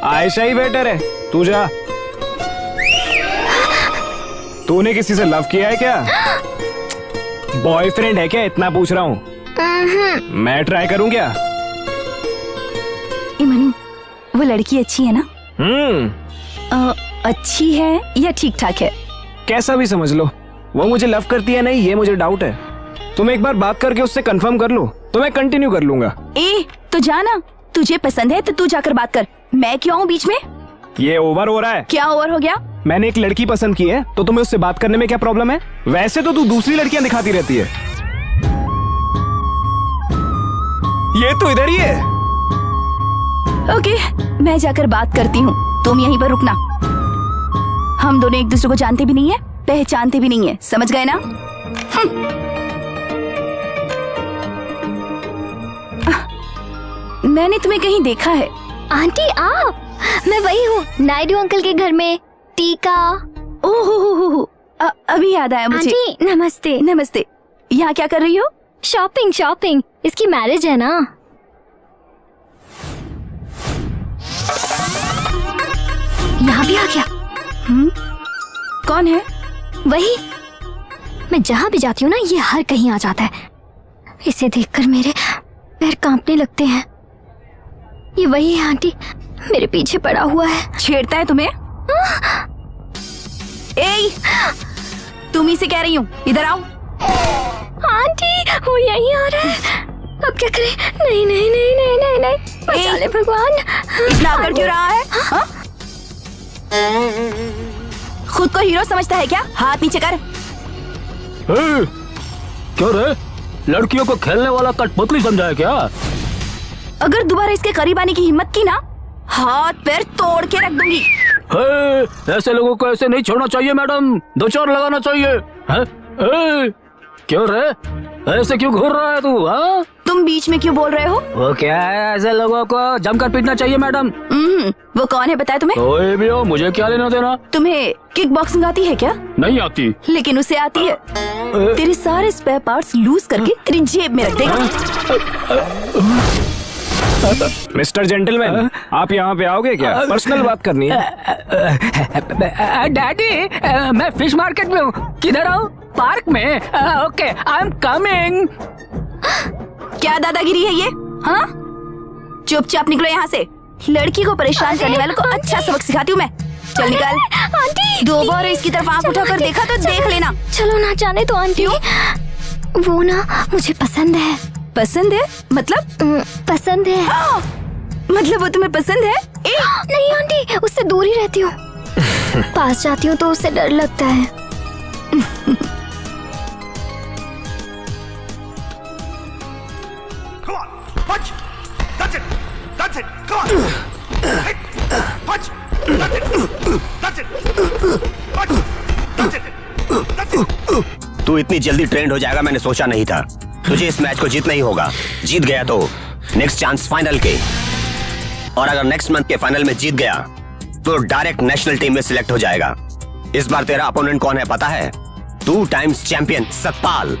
आयशा ही बेटर है, तू जा। तूने किसी से लव किया है क्या? बॉयफ्रेंड है क्या, इतना पूछ रहा हूँ। मैं ट्राई करूँ क्या? ए मनु, वो लड़की अच्छी है ना? हम्म, अच्छी है या ठीक ठाक है? कैसा भी समझ लो। वो मुझे लव करती है नहीं, ये मुझे डाउट है। तुम एक बार बात करके उससे कंफर्म कर लो तो मैं कंटिन्यू कर लूंगा। ए तो जाना, तुझे पसंद है तो तू जाकर बात कर, मैं क्यों आऊँ बीच में? ये ओवर हो रहा है। क्या ओवर हो गया? मैंने एक लड़की पसंद की है तो तुम्हें उससे बात करने में क्या प्रॉब्लम है? वैसे तो तू दूसरी लड़कियां दिखाती रहती है। ये तो इधर ही है। ओके, मैं जाकर बात करती हूँ, तुम यहीं पर रुकना। हम दोनों एक दूसरे को जानते भी नहीं है, पहचानते भी नहीं है, समझ गए ना? मैंने तुम्हें कहीं देखा है। आंटी आप, मैं वही हूँ, नायडू अंकल के घर में टीका। ओहो, अभी याद आया मुझे। आंटी नमस्ते। नमस्ते। यहाँ क्या कर रही हो? शॉपिंग शॉपिंग, इसकी मैरिज है ना। यहाँ भी आ गया। कौन है? वही, मैं जहाँ भी जाती हूँ ना ये हर कहीं आ जाता है। इसे देखकर मेरे पैर कांपने लगते हैं। ये वही है आंटी, मेरे पीछे पड़ा हुआ है। छेड़ता है तुम्हें? ए, तुम ही से कह रही हूँ, इधर आओ। आंटी वो यहीं आ रहा है, अब क्या करें? नहीं नहीं नहीं नहीं नहीं नहीं, बचा ले भगवान। इतना कर क्यों रहा है? हाँ? खुद को हीरो समझता है क्या? हाथ नीचे कर। क्यों रे, लड़कियों को खेलने वाला कठपुतली समझा है क्या? अगर दोबारा इसके करीब आने की हिम्मत की ना, हाथ पैर तोड़ के रख दूंगी। ऐसे लोगों को ऐसे नहीं छोड़ना चाहिए मैडम, 2 चार लगाना चाहिए। क्यों रे, ऐसे क्यों घूर रहा है तू? हाँ, तुम बीच में क्यों बोल रहे हो? वो क्या है, ऐसे लोगों को जमकर पीटना चाहिए मैडम। वो कौन है बताया तुम्हें? कोई भी हो, मुझे क्या लेना देना। तुम्हें किक बॉक्सिंग आती है क्या? नहीं आती। लेकिन उसे आती है। तेरे सारे स्पेयर पार्ट्स लूज करके तेरी जेब में रख देगा। मिस्टर जेंटलमैन, आप यहाँ पे आओगे क्या? पर्सनल बात करनी है। डैडी, मैं फिश मार्केट में हूँ। किधर आऊँ? पार्क में? Okay, I am coming. क्या दादागिरी है ये? हाँ, चुपचाप निकलो यहाँ से। लड़की को परेशान करने वालों को अच्छा सबक सिखाती हूँ मैं। चल निकल। आंटी दो बार इसकी तरफ आंख उठाकर देखा तो देख लेना। चलो ना जाने तो आंटी, वो ना मुझे पसंद है। पसंद है मतलब? पसंद है। मतलब वो तुम्हें पसंद है? नहीं आंटी, उससे दूर ही रहती हूँ। पास जाती हूँ तो उससे डर लगता है। तू इतनी जल्दी ट्रेंड हो जाएगा मैंने सोचा नहीं था। तुझे इस मैच को जीतना ही होगा। जीत गया तो नेक्स्ट चांस फाइनल के, और अगर नेक्स्ट मंथ के फाइनल में जीत गया तो डायरेक्ट नेशनल टीम में सिलेक्ट हो जाएगा। इस बार तेरा अपोनेंट कौन है पता है? 2 times champion Satpal.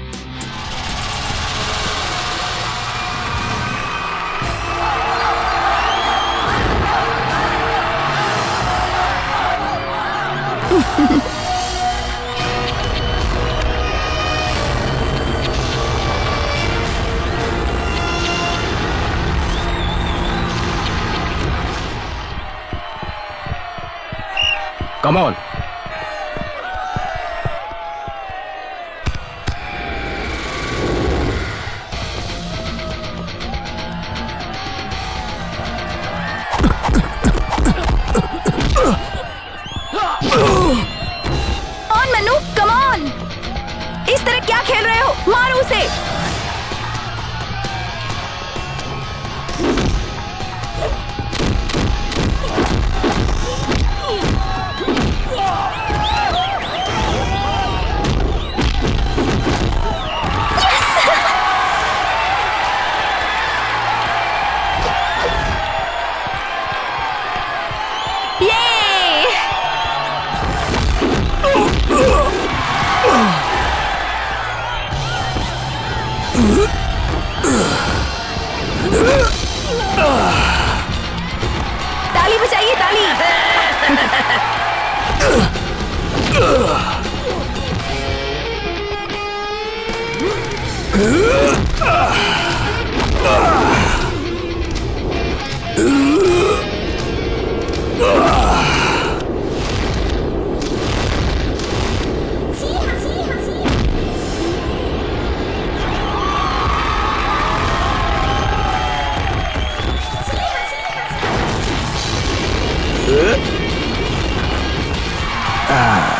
Come on. On Manu, come on. इस तरह क्या खेल रहे हो? मारो उसे।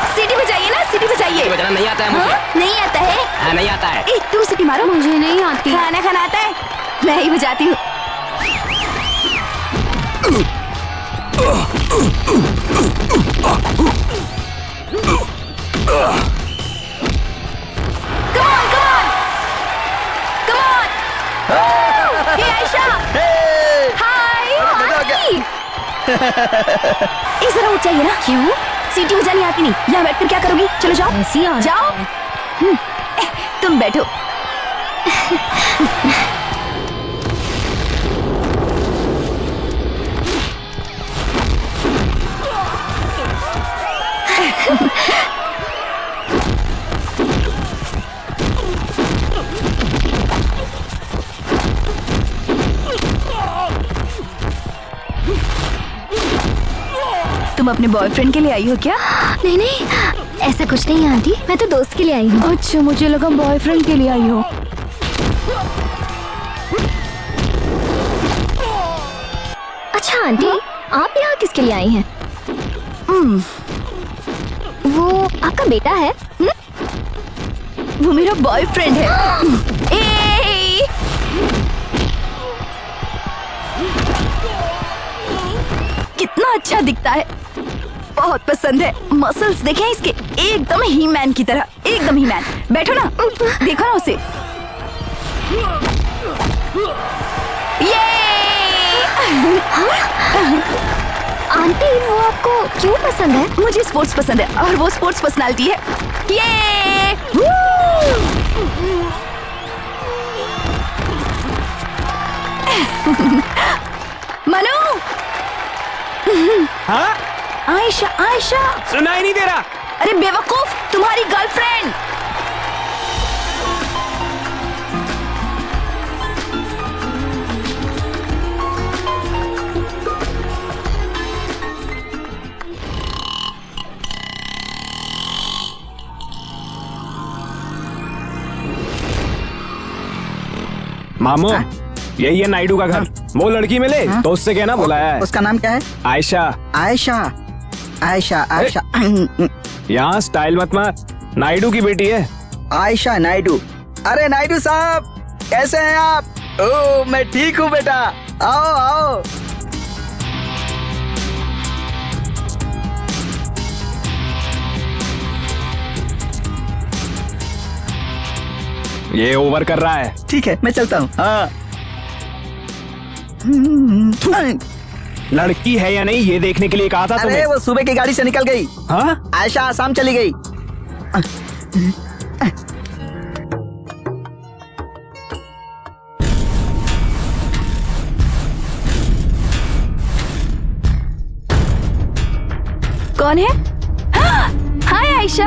सीटी बजाइए ना, सीटी बजाइए। बजाना नहीं आता है मुझे। हाँ? नहीं आता है? हाँ, नहीं आता है। ए, तुम सीटी मारो। मुझे नहीं आती। खाना खाना आता है? मैं ही बजाती हूँ। Come on, come on, come on. Hey, Ayesha. Hi. मजा आ गया। एक जरा उठ जाइए ना। क्यों? सीटी बजानी आती नहीं, यहाँ बैठकर क्या करोगी? चलो जाओ। ऐसी आ जाओ। तुम बैठो। तुम अपने बॉयफ्रेंड के लिए आई हो क्या? नहीं नहीं, ऐसा कुछ नहीं है आंटी, मैं तो दोस्त के लिए आई हूँ। अच्छा, मुझे लगा बॉयफ्रेंड के लिए आई हो। अच्छा आंटी, आप यहाँ किसके लिए आई हैं? वो आपका बेटा है? वो मेरा बॉयफ्रेंड है। ए! कितना अच्छा दिखता है, बहुत पसंद है। मसल्स देखे हैं इसके, एकदम ही मैन की तरह, एकदम ही मैन। बैठो ना, देखो ना उसे। ये! आंटी वो आपको क्यों पसंद है? मुझे स्पोर्ट्स पसंद है और वो स्पोर्ट्स पर्सनालिटी है। ये! मनु! हाँ? आयशा, आयशा! सुनाई नहीं दे रहा। अरे बेवकूफ, तुम्हारी गर्लफ्रेंड। मामू, यही है नायडू का घर। वो लड़की मिले तो उससे कहना बुलाया है। उसका नाम क्या है? आयशा। आयशा। आयशा, आयशा। यहाँ स्टाइल मत मार, नायडू की बेटी है। आयशा नायडू। अरे नायडू साहब, कैसे हैं आप? ओ, मैं ठीक हूँ बेटा। आओ आओ। ये ओवर कर रहा है। ठीक है, मैं चलता हूँ। हाँ। लड़की है या नहीं ये देखने के लिए कहा था अरे तुम्हें। वो सुबह की गाड़ी से निकल गई। हाँ? आयशा आसाम चली गई। कौन है? Hi Ayesha.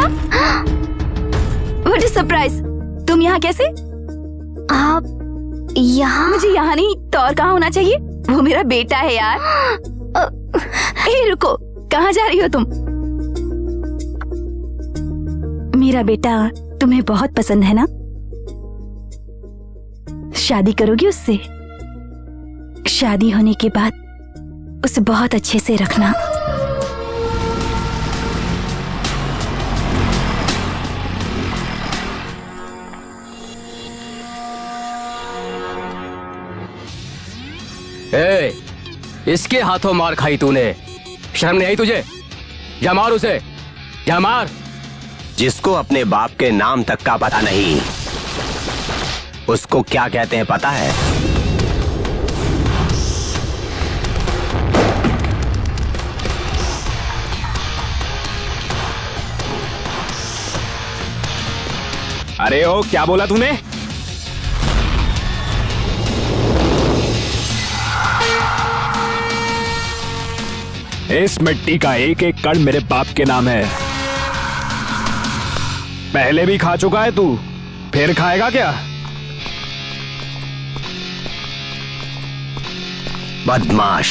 What is surprise? तुम यहाँ कैसे? आप यहाँ? मुझे यहाँ नहीं तो और कहाँ होना चाहिए? वो मेरा बेटा है यार। ए रुको, कहाँ जा रही हो तुम? मेरा बेटा तुम्हें बहुत पसंद है ना? शादी करोगी उससे? शादी होने के बाद उसे बहुत अच्छे से रखना। ए, इसके हाथों मार खाई तूने, शर्म नहीं आई तुझे? जा मार उसे, जा मार। जिसको अपने बाप के नाम तक का पता नहीं, उसको क्या कहते हैं पता है? अरे ओ, क्या बोला तूने? इस मिट्टी का एक एक कण मेरे बाप के नाम है। पहले भी खा चुका है तू, फिर खाएगा क्या? बदमाश।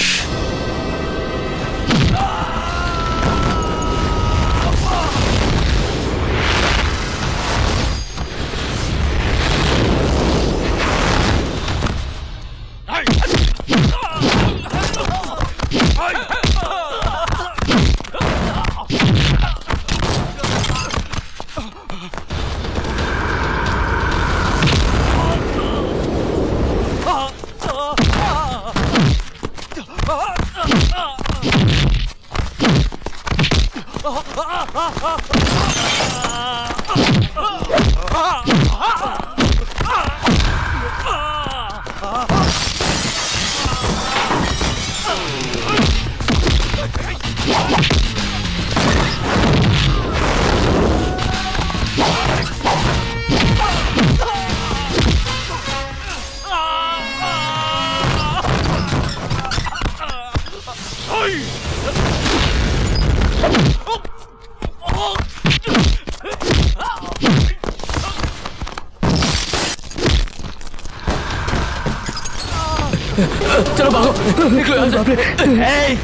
चलो भागो, निकलो यहाँ से।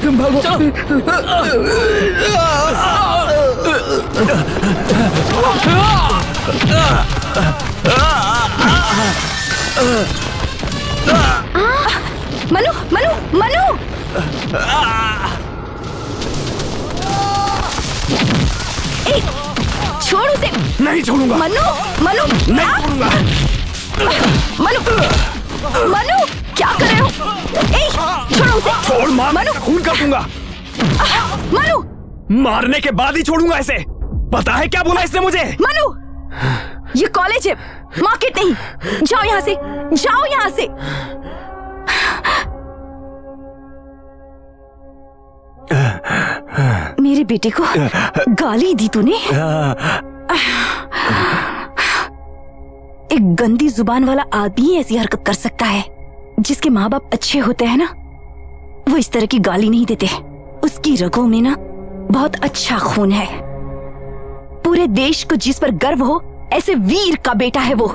तुम भागो, चलो। मनु मनु मनु, ए, छोड़ उसे। नहीं छोड़ूंगा। मनु मनु, नहीं छोड़ूंगा। मनु मनु, क्या कर रहे हो? ए, छोड़ो उसे। छोड़, मार, मनु, खून कर दूंगा। मनु, मारने के बाद ही छोड़ूंगा इसे। पता है क्या बोला इसने मुझे? मनु, ये कॉलेज है, मार्केट नहीं। जाओ यहाँ से, जाओ यहाँ से। मेरे बेटे को गाली दी तूने? एक गंदी जुबान वाला आदमी ही ऐसी हरकत कर सकता है। जिसके माँ बाप अच्छे होते हैं ना, वो इस तरह की गाली नहीं देते। उसकी रगों में ना बहुत अच्छा खून है। पूरे देश को जिस पर गर्व हो, ऐसे वीर का बेटा है वो।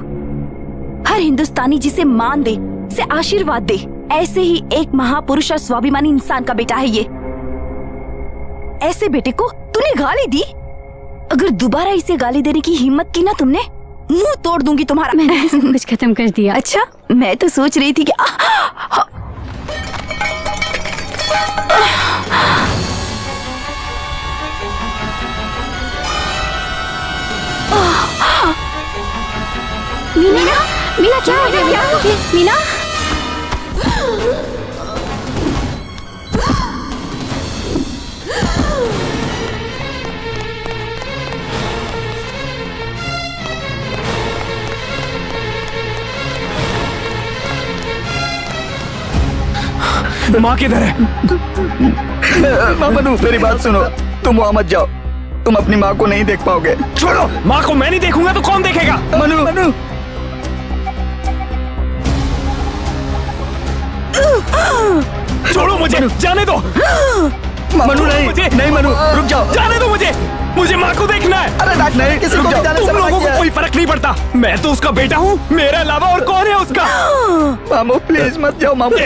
हर हिंदुस्तानी जिसे मान दे, से आशीर्वाद दे, ऐसे ही एक महापुरुष और स्वाभिमानी इंसान का बेटा है ये। ऐसे बेटे को तूने गाली दी? अगर दोबारा इसे गाली देने की हिम्मत की ना तुमने, मुंह तोड़ दूंगी तुम्हारा। मैंने सब कुछ खत्म कर दिया। अच्छा, मैं तो सोच रही थी कि मीना, मीना क्या हो गया? क्या हो गया? मीना, माँ किधर है? मनु, मेरी बात सुनो, तुम वहाँ मत जाओ। तुम अपनी माँ को नहीं देख पाओगे। छोड़ो, माँ को मैं नहीं देखूंगा तो कौन देखेगा? मनु मनु, छोड़ो मुझे, जाने दो। मनु नहीं, नहीं मनु, रुक जाओ। जाने दो मुझे माँ को देखना है। अरे नहीं, किसी को भी जाने से तुम मना लोगों किया को है। कोई फर्क नहीं पड़ता। मैं तो उसका बेटा हूँ, मेरे अलावा और कौन है उसका? मामू प्लीज मत जाओ मामू।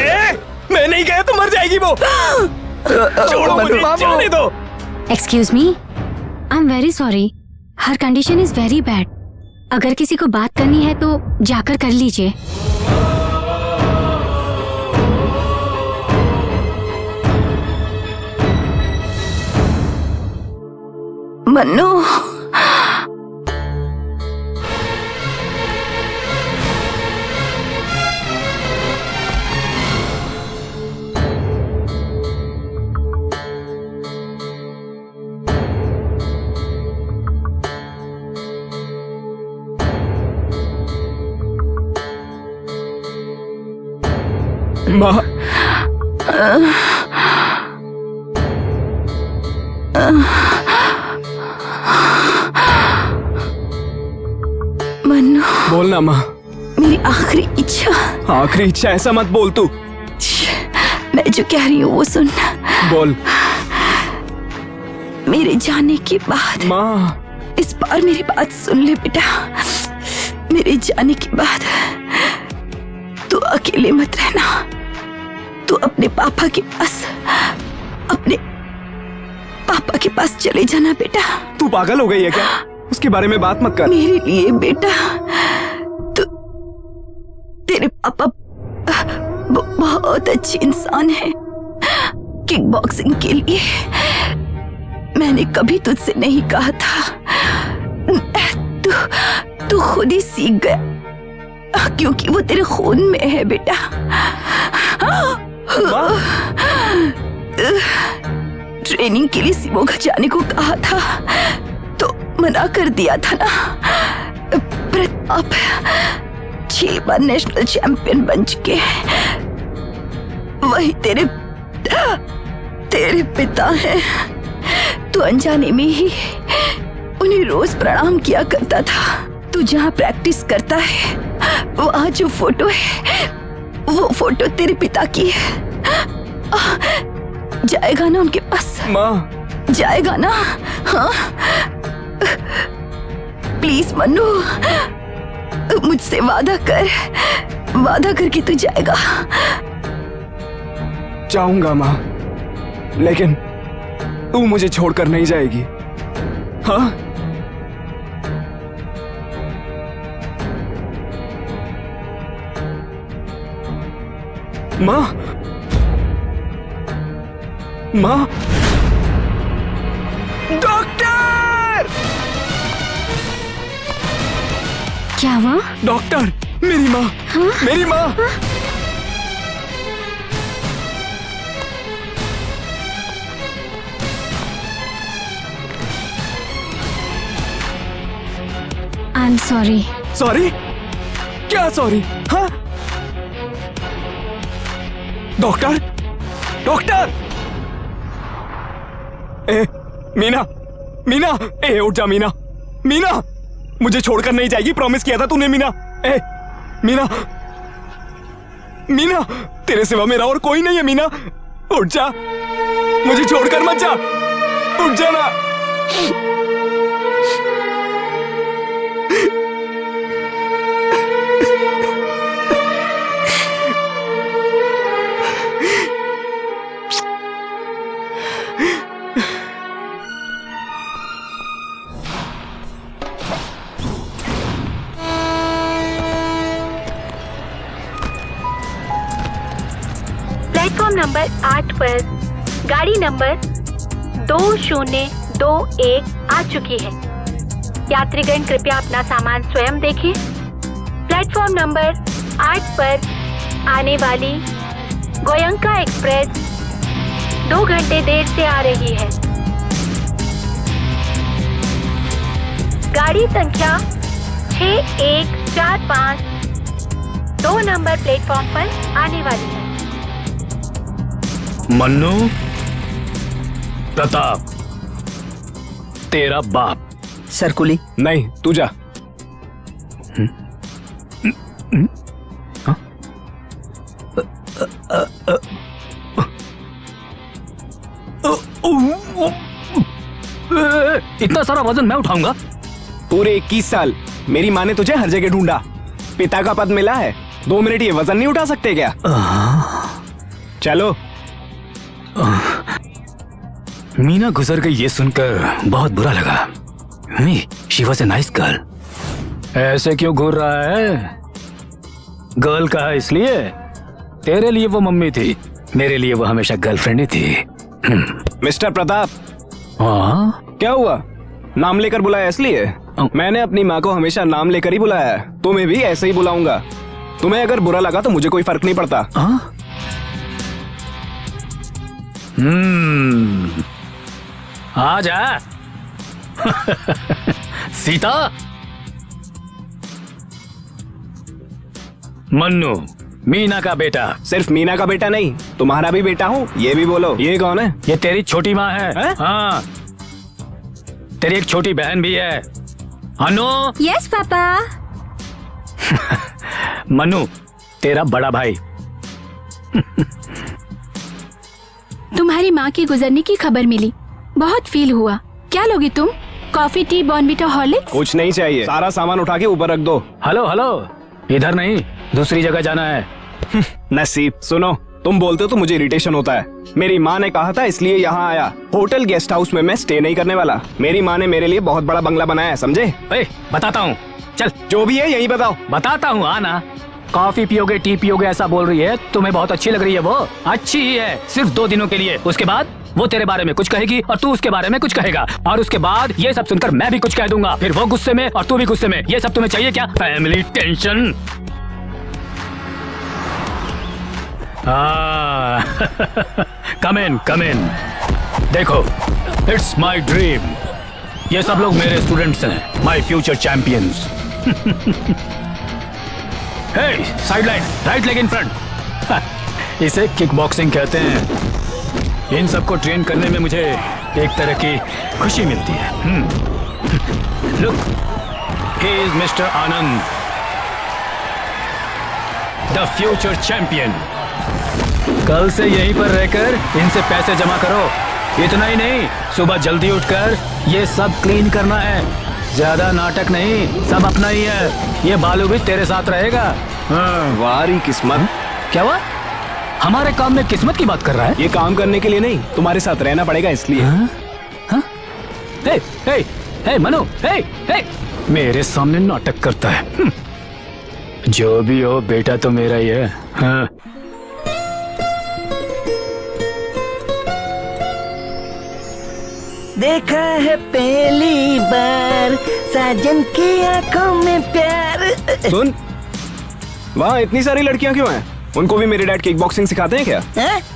मैं नहीं गया तो मर जाएगी वो। छोड़ो मुझे, जाने दो। Excuse me, I am very sorry. Her condition is very bad. अगर किसी को बात करनी है तो जाकर कर लीजिए। मन्नू, माँ, मन्नू, बोलना माँ। मेरी आखिरी इच्छा। आखिरी इच्छा? ऐसा मत बोल तू। मैं जो कह रही हूँ वो सुन। बोल। मेरे जाने के बाद माँ, इस बार मेरी बात सुन ले बेटा। मेरे जाने के बाद तू अकेले मत रहना। तू अपने पापा के पास चले जाना बेटा। तू पागल हो गई है क्या? उसके बारे में बात मत कर। मेरे लिए बेटा, तू तेरे पापा बहुत अच्छे इंसान है। किक बॉक्सिंग के लिए मैंने कभी तुझसे नहीं कहा था, तू खुद ही सीख गया क्योंकि वो तेरे खून में है बेटा। ट्रेनिंग के लिए सिमोगा जाने को कहा था तो मना कर दिया था ना। प्रताप 6 बार नेशनल चैंपियन बन चुके हैं, वही तेरे पिता हैं। तू अनजाने में ही उन्हें रोज प्रणाम किया करता था। तू जहाँ प्रैक्टिस करता है वहाँ जो फोटो है वो फोटो तेरे पिता की है। जाएगा ना उनके पास? माँ, जाएगा ना? हाँ प्लीज मन्नू, मुझसे वादा करके तू जाएगा। जाऊंगा माँ, लेकिन तू मुझे छोड़कर नहीं जाएगी। हाँ? माँ, माँ, डॉक्टर! क्या हुआ? डॉक्टर, मेरी माँ, मेरी माँ। I am sorry. सॉरी? क्या सॉरी? हाँ? Doctor, doctor! मीना, मीना, उठ जा मीना, मीना, मुझे छोड़कर नहीं जाएगी, प्रॉमिस किया था तूने मीना। मीना, मीना, तेरे सिवा मेरा और कोई नहीं है मीना, उठ जा, मुझे छोड़कर मत जा, उठ जा ना। प्लेटफॉर्म नंबर 8 पर गाड़ी नंबर 2021 आ चुकी है। यात्रीगण कृपया अपना सामान स्वयं देखें। प्लेटफॉर्म नंबर 8 पर आने वाली गोयंका एक्सप्रेस 2 घंटे देर से आ रही है। गाड़ी संख्या 6145 2 नंबर प्लेटफॉर्म पर आने वाली है। मन्नू, प्रताप, तेरा बाप। सर कुली। नहीं, तू जा। इतना सारा वजन मैं उठाऊंगा? पूरे 21 साल मेरी माँ ने तुझे हर जगह ढूंढा, पिता का पद मिला है, 2 मिनट ये वजन नहीं उठा सकते क्या? चलो। मीना गुजर गई ये सुनकर बहुत बुरा लगा। She was a nice girl. ऐसे क्यों घूर रहा है? गर्ल कहा इसलिए? तेरे लिए वो मम्मी थी, मेरे लिए वो हमेशा गर्लफ्रेंड ही थी। मिस्टर प्रताप। हाँ? क्या हुआ? नाम लेकर बुलाया इसलिए? मैंने अपनी माँ को हमेशा नाम लेकर ही बुलाया है, तुम्हें भी ऐसे ही बुलाऊंगा। तुम्हें अगर बुरा लगा तो मुझे कोई फर्क नहीं पड़ता। आ जा। सीता। मन्नू, मीना का बेटा। सिर्फ मीना का बेटा नहीं, तुम्हारा भी बेटा हूँ, ये भी बोलो। ये कौन है? ये तेरी छोटी माँ है। हाँ, तेरी एक छोटी बहन भी है। अनु। Yes papa. मनु, तेरा बड़ा भाई। तुम्हारी माँ के गुजरने की खबर मिली, बहुत फील हुआ। क्या लोगी तुम? Coffee, T, Bournvita, Horlicks? कुछ नहीं चाहिए, सारा सामान उठा के ऊपर रख दो। हेलो हेलो, इधर नहीं, दूसरी जगह जाना है। नसीब। सुनो, तुम बोलते हो तो मुझे इरिटेशन होता है। मेरी माँ ने कहा था इसलिए यहाँ आया। होटल गेस्ट हाउस में मैं स्टे नहीं करने वाला। मेरी माँ ने मेरे लिए बहुत बड़ा बंगला बनाया है, समझे? बताता हूँ, चल। जो भी है यही बताओ। बताता हूँ, आना। कॉफी पियोगे, टी पियोगे, ऐसा बोल रही है। तुम्हें बहुत अच्छी लग रही है वो। अच्छी ही है, सिर्फ 2 दिनों के लिए। उसके बाद वो तेरे बारे में कुछ कहेगी और तू उसके बारे में कुछ कहेगा, और उसके बाद ये सब सुनकर मैं भी कुछ कह दूंगा। फिर वो गुस्से में और तू भी गुस्से में। ये सब तुम्हें चाहिए क्या? Family tension. Come in. देखो, इट्स माई ड्रीम। ये सब लोग मेरे स्टूडेंट्स हैं, my future champions. Hey, sideline, right leg in front. इसे किक बॉक्सिंग कहते हैं। इन सबको ट्रेन करने में मुझे एक तरह की खुशी मिलती है। Look, he is mister Anand, the future champion. कल से यहीं पर रहकर इनसे पैसे जमा करो। इतना ही नहीं, सुबह जल्दी उठकर ये सब क्लीन करना है। ज्यादा नाटक नहीं, सब अपना ही है। ये बालू भी तेरे साथ रहेगा। वारी किस्मत। क्या हुआ? हमारे काम में किस्मत की बात कर रहा है? ये काम करने के लिए नहीं, तुम्हारे साथ रहना पड़ेगा इसलिए। हे, हे, हे, मनु, हे, हे। मेरे सामने नाटक करता है। जो भी हो, बेटा तो मेरा ही है। हाँ। देखा है पहली बार साजन की आंखों में प्यार। सुन, वहाँ इतनी सारी लड़कियाँ क्यों हैं? उनको भी मेरे डैड किक बॉक्सिंग सिखाते हैं क्या?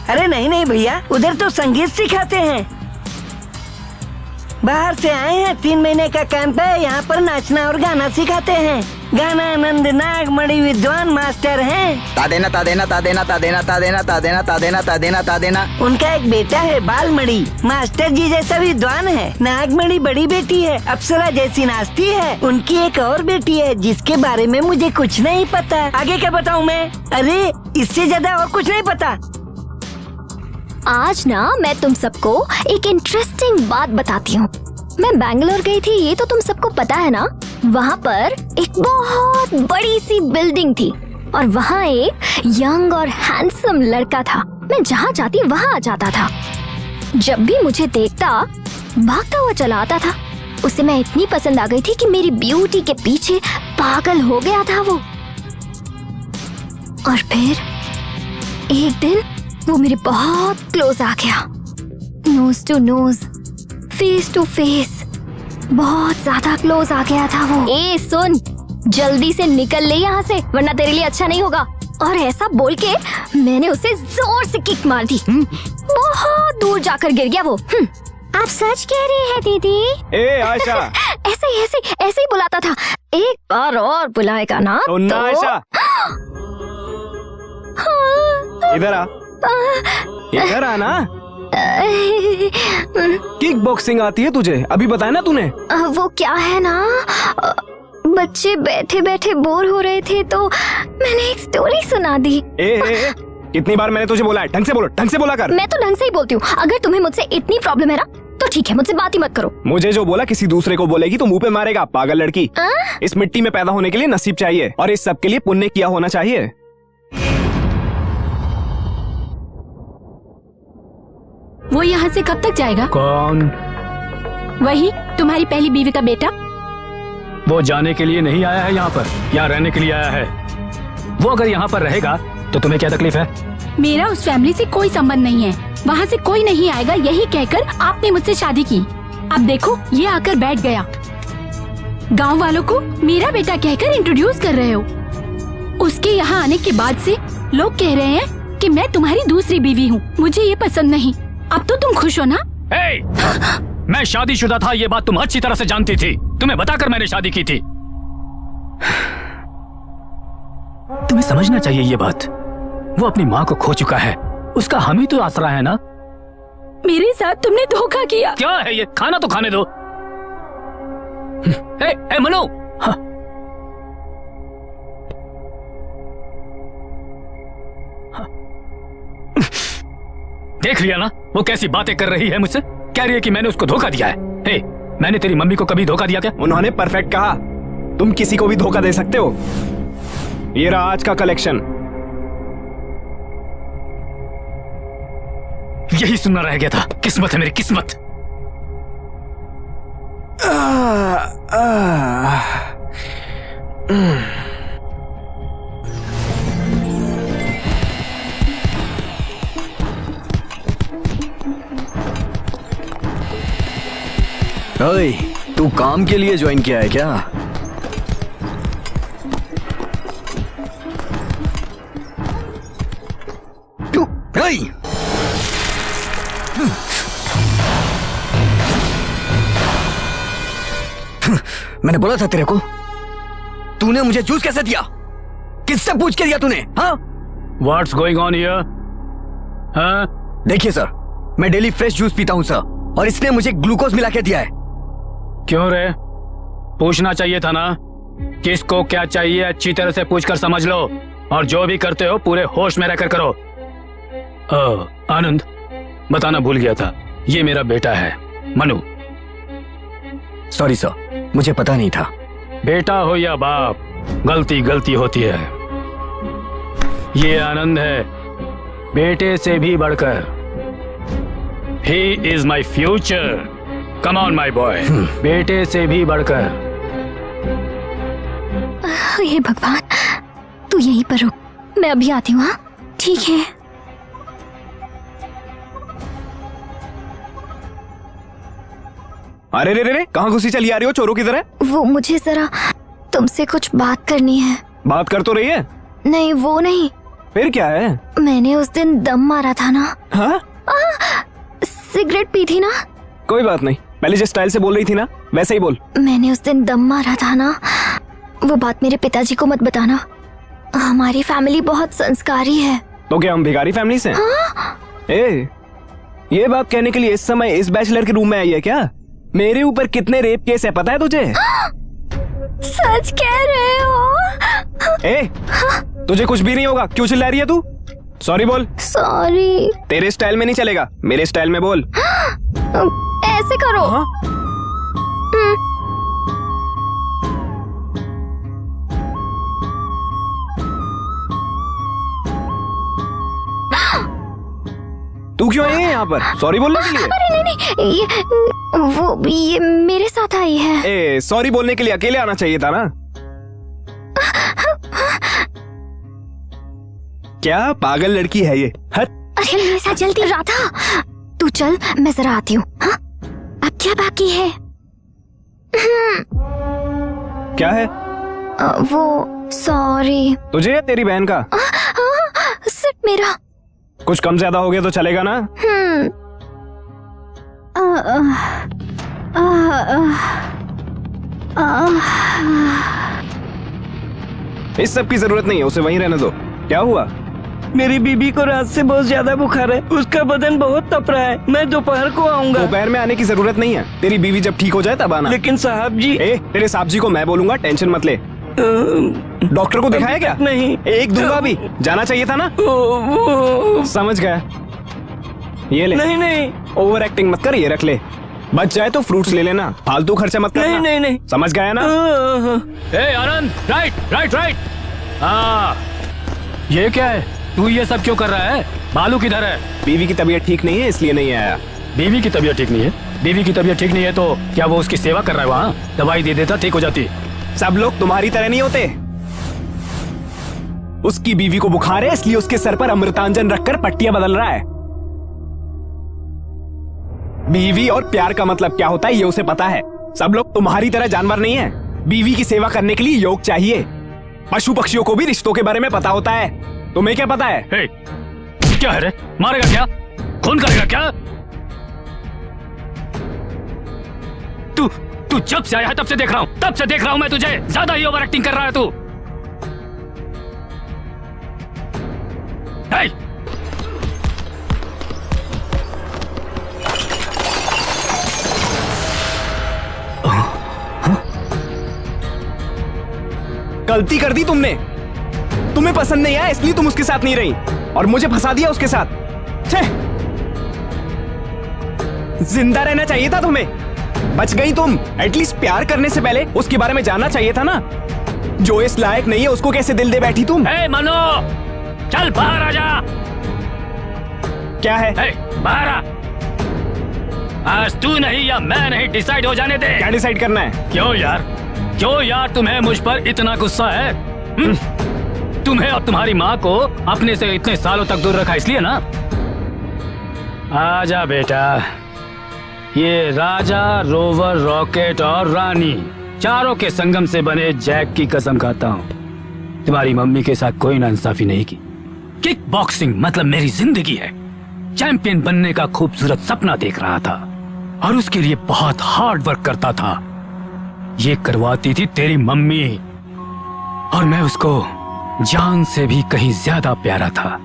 अरे नहीं भैया, उधर तो संगीत सिखाते हैं। बाहर से आए हैं, 3 महीने का कैंप है। यहाँ पर नाचना और गाना सिखाते हैं। गाना आनंद नागमणि विद्वान मास्टर हैं। तादेना तादेना तादेना तादेना तादेना तादेना तादेना तादेना तादेना। उनका एक बेटा है बालमणि, मास्टर जी जैसा विद्वान है। नागमणि बड़ी बेटी है, अप्सरा जैसी नाचती है। उनकी एक और बेटी है जिसके बारे में मुझे कुछ नहीं पता। आगे क्या बताऊँ मैं? अरे इससे ज्यादा और कुछ नहीं पता। आज ना मैं तुम सबको एक इंटरेस्टिंग बात बताती हूँ। मैं बैंगलोर गई थी, ये तो तुम सबको पता है ना। वहाँ पर एक बहुत बड़ी सी बिल्डिंग थी और वहाँ एक यंग और हैंडसम लड़का था। मैं जहाँ जाती वहाँ आ जाता था। जब भी मुझे देखता भागता हुआ चला आता था। उसे मैं इतनी पसंद आ गई थी कि मेरी ब्यूटी के पीछे पागल हो गया था वो। और फिर एक दिन वो मेरे बहुत क्लोज आ गया, nose to nose, face to face, बहुत ज्यादा क्लोज आ गया था वो। ए सुन, जल्दी से निकल ले यहाँ से, वरना तेरे लिए अच्छा नहीं होगा। और ऐसा बोल के मैंने उसे जोर से किक मार दी। बहुत दूर जाकर गिर गया वो। आप सच कह रही है दीदी? ए आयशा। ऐसे ही बुलाता था। एक बार और बुलाएगा ना तो आयशा, इधर आ, इधर आना। किक बॉक्सिंग आती है तुझे? अभी बताया ना तूने। वो क्या है ना, बच्चे बैठे बैठे बोर हो रहे थे तो मैंने एक स्टोरी सुना दी। ए, कितनी बार मैंने तुझे बोला है, ढंग से बोलो, ढंग से बोला कर। मैं तो ढंग से ही बोलती हूँ। अगर तुम्हें मुझसे इतनी प्रॉब्लम है ना तो ठीक है, मुझसे बात ही मत करो। मुझे जो बोला किसी दूसरे को बोलेगी तो मुंह पे मारेगा, पागल लड़की। इस मिट्टी में पैदा होने के लिए नसीब चाहिए और इस सब के लिए पुण्य किया होना चाहिए। वो यहाँ से कब तक जाएगा? कौन? वही तुम्हारी पहली बीवी का बेटा। वो जाने के लिए नहीं आया है यहाँ पर, यहाँ रहने के लिए आया है। वो अगर यहाँ पर रहेगा तो तुम्हें क्या तकलीफ है? मेरा उस फैमिली से कोई संबंध नहीं है। वहाँ से कोई नहीं आएगा, यही कहकर आपने मुझसे शादी की। अब देखो ये आकर बैठ गया। गांव वालों को मेरा बेटा कहकर इंट्रोड्यूस कर रहे हो। उसके यहाँ आने के बाद से लोग कह रहे हैं कि मैं तुम्हारी दूसरी बीवी हूँ। मुझे ये पसंद नहीं। अब तो तुम खुश हो ना? मैं शादीशुदा था, ये बात तुम अच्छी तरह से जानती थी। तुम्हें बताकर मैंने शादी की थी। तुम्हें समझना चाहिए ये बात। वो अपनी माँ को खो चुका है, उसका हम ही तो आसरा है ना। मेरे साथ तुमने धोखा किया। क्या है ये? खाना तो खाने दो। ए मनु, हाँ। देख लिया ना वो कैसी बातें कर रही है मुझसे। कह रही है कि मैंने उसको धोखा दिया है। मैंने तेरी मम्मी को कभी धोखा दिया क्या? उन्होंने परफेक्ट कहा। तुम किसी को भी धोखा दे सकते हो। ये रहा आज का कलेक्शन। यही सुनना रह गया था। किस्मत है मेरी किस्मत। ओए, तू काम के लिए ज्वाइन किया है क्या? तू मैंने बोला था तेरे को। तूने मुझे जूस कैसे दिया? किससे पूछ के दिया तूने? हाँ? What's going on here? हाँ? देखिए सर, मैं डेली फ्रेश जूस पीता हूँ सर, और इसने मुझे ग्लूकोज मिला के दिया है। क्यों रे? पूछना चाहिए था ना। किसको क्या चाहिए अच्छी तरह से पूछकर समझ लो, और जो भी करते हो पूरे होश में रहकर करो। आनंद, बताना भूल गया था, ये मेरा बेटा है मनु। सॉरी सर, मुझे पता नहीं था। बेटा हो या बाप, गलती गलती होती है। ये आनंद है, बेटे से भी बढ़कर। He is my future. Come on my boy, बेटे से भी बढ़कर। हे भगवान, तू यहीं पर रुक, मैं अभी आती हूँ। हाँ, ठीक है। अरे रे रे रे, कहाँ घुसी चली आ रही हो चोरों की तरह? वो मुझे जरा तुमसे कुछ बात करनी है। बात कर तो रही है। नहीं, वो नहीं। फिर क्या है? मैंने उस दिन दम मारा था ना। हाँ? सिगरेट पी थी ना। कोई बात नहीं, पहले जिस स्टाइल से बोल रही थी ना वैसे ही बोल। मैंने उस दिन दम मारा था ना, वो बात मेरे पिताजी को मत बताना। हमारी फैमिली बहुत संस्कारी है। तो क्या हम भिखारी फैमिली से? हाँ? ये बात कहने के लिए इस समय इस बैचलर के रूम में आई है क्या? मेरे ऊपर कितने रेप केस है पता है तुझे? सच कह रहे हो? तुझे कुछ भी नहीं होगा, क्यों चिल्ला रही है तू? सॉरी बोल। सॉरी। तेरे स्टाइल में नहीं चलेगा, मेरे स्टाइल में बोल। ऐसे करो। हाँ? तू क्यों आई है यहाँ पर? सॉरी बोलने के लिए? अरे नहीं, ये मेरे साथ आई है। सॉरी बोलने के लिए अकेले आना चाहिए था ना। क्या पागल लड़की है ये? हट। अरे मेरे साथ जल्दी राधा, तू चल, मैं जरा आती हूँ। हाँ? अब क्या बाकी है? क्या है? वो सॉरी। तुझे या तेरी बहन का? सिर्फ मेरा। कुछ कम ज्यादा हो गया तो चलेगा ना? इस सब की जरूरत नहीं है, उसे वहीं रहने दो। क्या हुआ? मेरी बीबी को रात से बहुत ज्यादा बुखार है, उसका बदन बहुत तप रहा है। मैं दोपहर को आऊंगा। दोपहर में आने की जरूरत नहीं है, तेरी बीवी जब ठीक हो जाए तब आना। लेकिन साहब जी। तेरे साहब जी को मैं बोलूंगा, टेंशन मत ले। डॉक्टर को दिखाया क्या? नहीं। एक दूंगा भी, जाना चाहिए था ना। समझ गया, ये ले। नहीं, ओवर एक्टिंग मत कर, ये रख ले। बच जाए तो फ्रूट्स ले लेना, फालतू खर्चा मत करना। नहीं। समझ गया ना? आनंद, राइट। हाँ, ये क्या है? तू ये सब क्यों कर रहा है? बालू किधर है? बीवी की तबीयत ठीक नहीं है इसलिए नहीं आया। बीवी की तबीयत ठीक नहीं है? बीवी की तबीयत ठीक नहीं है तो क्या वो उसकी सेवा कर रहा है वहाँ? दवाई दे देता, ठीक हो जाती। सब लोग तुम्हारी तरह नहीं होते। उसकी बीवी को बुखार है इसलिए उसके सर पर अमृतांजन रखकर पट्टियां बदल रहा है। बीवी और प्यार का मतलब क्या होता है ये उसे पता है। सब लोग तुम्हारी तरह जानवर नहीं है। बीवी की सेवा करने के लिए योग चाहिए। पशु पक्षियों को भी रिश्तों के बारे में पता होता है, तुम्हें क्या पता है? क्या है रे? मारेगा क्या? खून करेगा क्या? तू जब से आया है तब से देख रहा हूं मैं तुझे। ज्यादा ही ओवर एक्टिंग कर रहा है तू। गलती कर दी तुमने। तुम्हें पसंद नहीं आया इसलिए तुम उसके साथ नहीं रही और मुझे फंसा दिया उसके साथ। जिंदा रहना चाहिए था तुम्हें, बच गई तुम। एटलीस्ट प्यार करने से पहले उसके बारे में जानना चाहिए था ना। जो इस लायक नहीं है उसको कैसे दिल दे बैठी तुम? मनो, चल बाहर आ जा। क्या है? बाहर आ। आज तू नहीं या मैं नहीं डिसाइड हो जाने दे। क्या डिसाइड करना है? क्यों यार तुम्हें मुझ पर इतना गुस्सा है? तुम्हें और तुम्हारी माँ को अपने से इतने सालों तक दूर रखा इसलिए ना? आजा बेटा, ये राजा, रोवर, रॉकेट और रानी चारों के संगम से बने जैक की कसम खाता हूँ, तुम्हारी मम्मी के साथ कोई नाइंसाफी नहीं की। किक बॉक्सिंग मतलब मेरी जिंदगी है। चैंपियन बनने का खूबसूरत सपना देख रहा था और उसके लिए बहुत हार्ड वर्क करता था। ये करवाती थी तेरी मम्मी और मैं उसको जान से भी कहीं ज्यादा प्यारा था।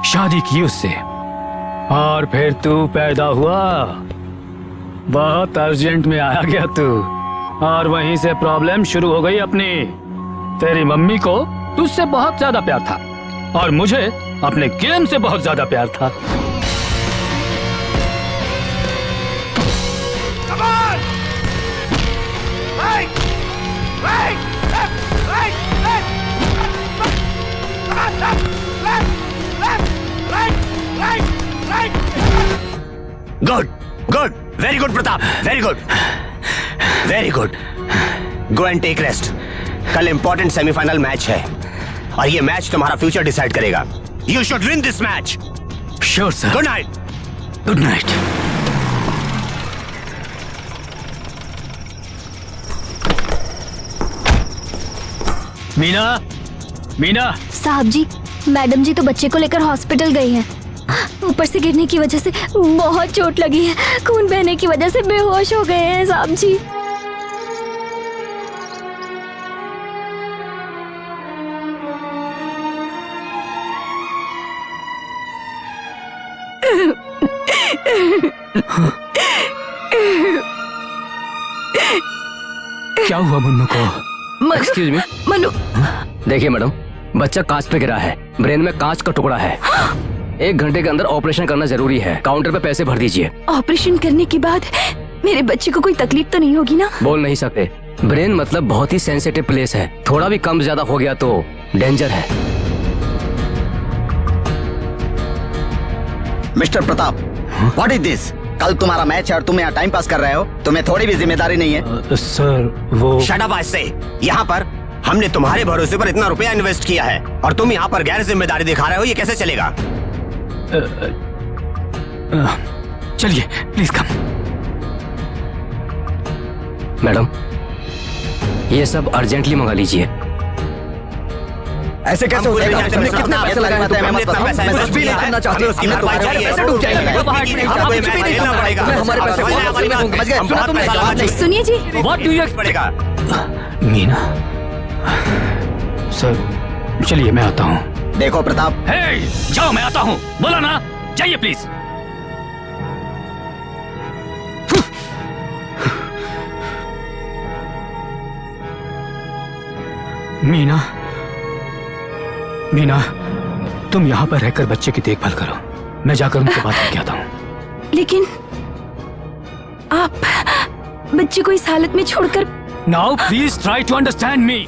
शादी की उससे और फिर तू पैदा हुआ। बहुत अर्जेंट में आया गया तू और वहीं से प्रॉब्लम शुरू हो गई अपनी। तेरी मम्मी को तुझसे बहुत ज्यादा प्यार था और मुझे अपने गेम से बहुत ज्यादा प्यार था। Good, very good Pratap, very good, very good. Go and take rest. कल इंपॉर्टेंट सेमीफाइनल मैच है और ये मैच तुम्हारा फ्यूचर डिसाइड करेगा। You should win this match. Sure sir. Good night. Good night. Meena साहब जी, मैडम जी तो बच्चे को लेकर हॉस्पिटल गई हैं। ऊपर से गिरने की वजह से बहुत चोट लगी है। खून बहने की वजह से बेहोश हो गए हैं साहब जी। क्या हुआ मुन्नू को? Excuse me. मनु, देखिए मैडम, बच्चा कांच पे गिरा है, ब्रेन में कांच का टुकड़ा है। 1 घंटे के अंदर ऑपरेशन करना जरूरी है। काउंटर पे पैसे भर दीजिए। ऑपरेशन करने के बाद मेरे बच्चे को कोई तकलीफ तो नहीं होगी ना? बोल नहीं सकते। ब्रेन मतलब बहुत ही सेंसिटिव प्लेस है। थोड़ा भी कम ज्यादा हो गया तो डेंजर है। Mister Pratap, what is this? कल तुम्हारा मैच है और तुम यहाँ टाइम पास कर रहे हो। तुम्हें थोड़ी भी जिम्मेदारी नहीं है? सर वो शट अप। आज से यहाँ पर हमने तुम्हारे भरोसे पर इतना रुपया इन्वेस्ट किया है और तुम यहाँ पर गैर जिम्मेदारी दिखा रहे हो। ये कैसे चलेगा? चलिए प्लीज कम। मैडम, ये सब अर्जेंटली मंगा लीजिए। ऐसे कैसे हो जाएगा? तुमने कितना पैसा लगाया था? मैं बताऊं, मैं कुछ भी नहीं करना चाहती। मैं तुम्हारे पैसे डूब जाएंगे। हमारे पैसे समझ गए? सुना तुमने? सुनिए जी, what do you expect? Meena sir, चलिए मैं आता हूँ। देखो प्रताप, हे, जाओ मैं आता हूँ। बोला ना, जाइए प्लीज। मीना, तुम यहाँ पर रहकर बच्चे की देखभाल करो। मैं जाकर उनसे बात करके आता हूँ। लेकिन आप बच्चे को इस हालत में छोड़कर। Now please try to understand me.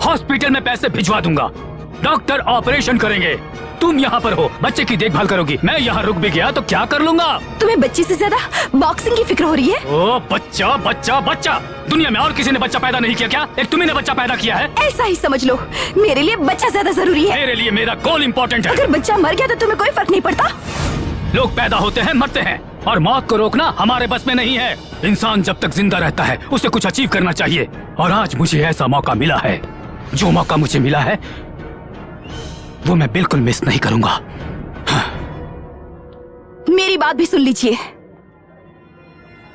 Hospital में पैसे भिजवा दूंगा, डॉक्टर ऑपरेशन करेंगे, तुम यहाँ पर हो, बच्चे की देखभाल करोगी। मैं यहाँ रुक भी गया तो क्या कर लूंगा? तुम्हें बच्चे से ज्यादा बॉक्सिंग की फिक्र हो रही है? ओ बच्चा बच्चा बच्चा, दुनिया में और किसी ने बच्चा पैदा नहीं किया क्या? एक तुम्ही ने बच्चा पैदा किया है। ऐसा ही समझ लो, मेरे लिए बच्चा ज्यादा जरूरी है। मेरे लिए मेरा गोल इम्पोर्टेंट है। अगर बच्चा मर गया तो तुम्हें कोई फर्क नहीं पड़ता। लोग पैदा होते हैं, मरते हैं और मौत को रोकना हमारे बस में नहीं है। इंसान जब तक जिंदा रहता है उसे कुछ अचीव करना चाहिए और आज मुझे ऐसा मौका मिला है। जो मौका मुझे मिला है वो मैं बिल्कुल मिस नहीं करूंगा। मेरी बात भी सुन लीजिए।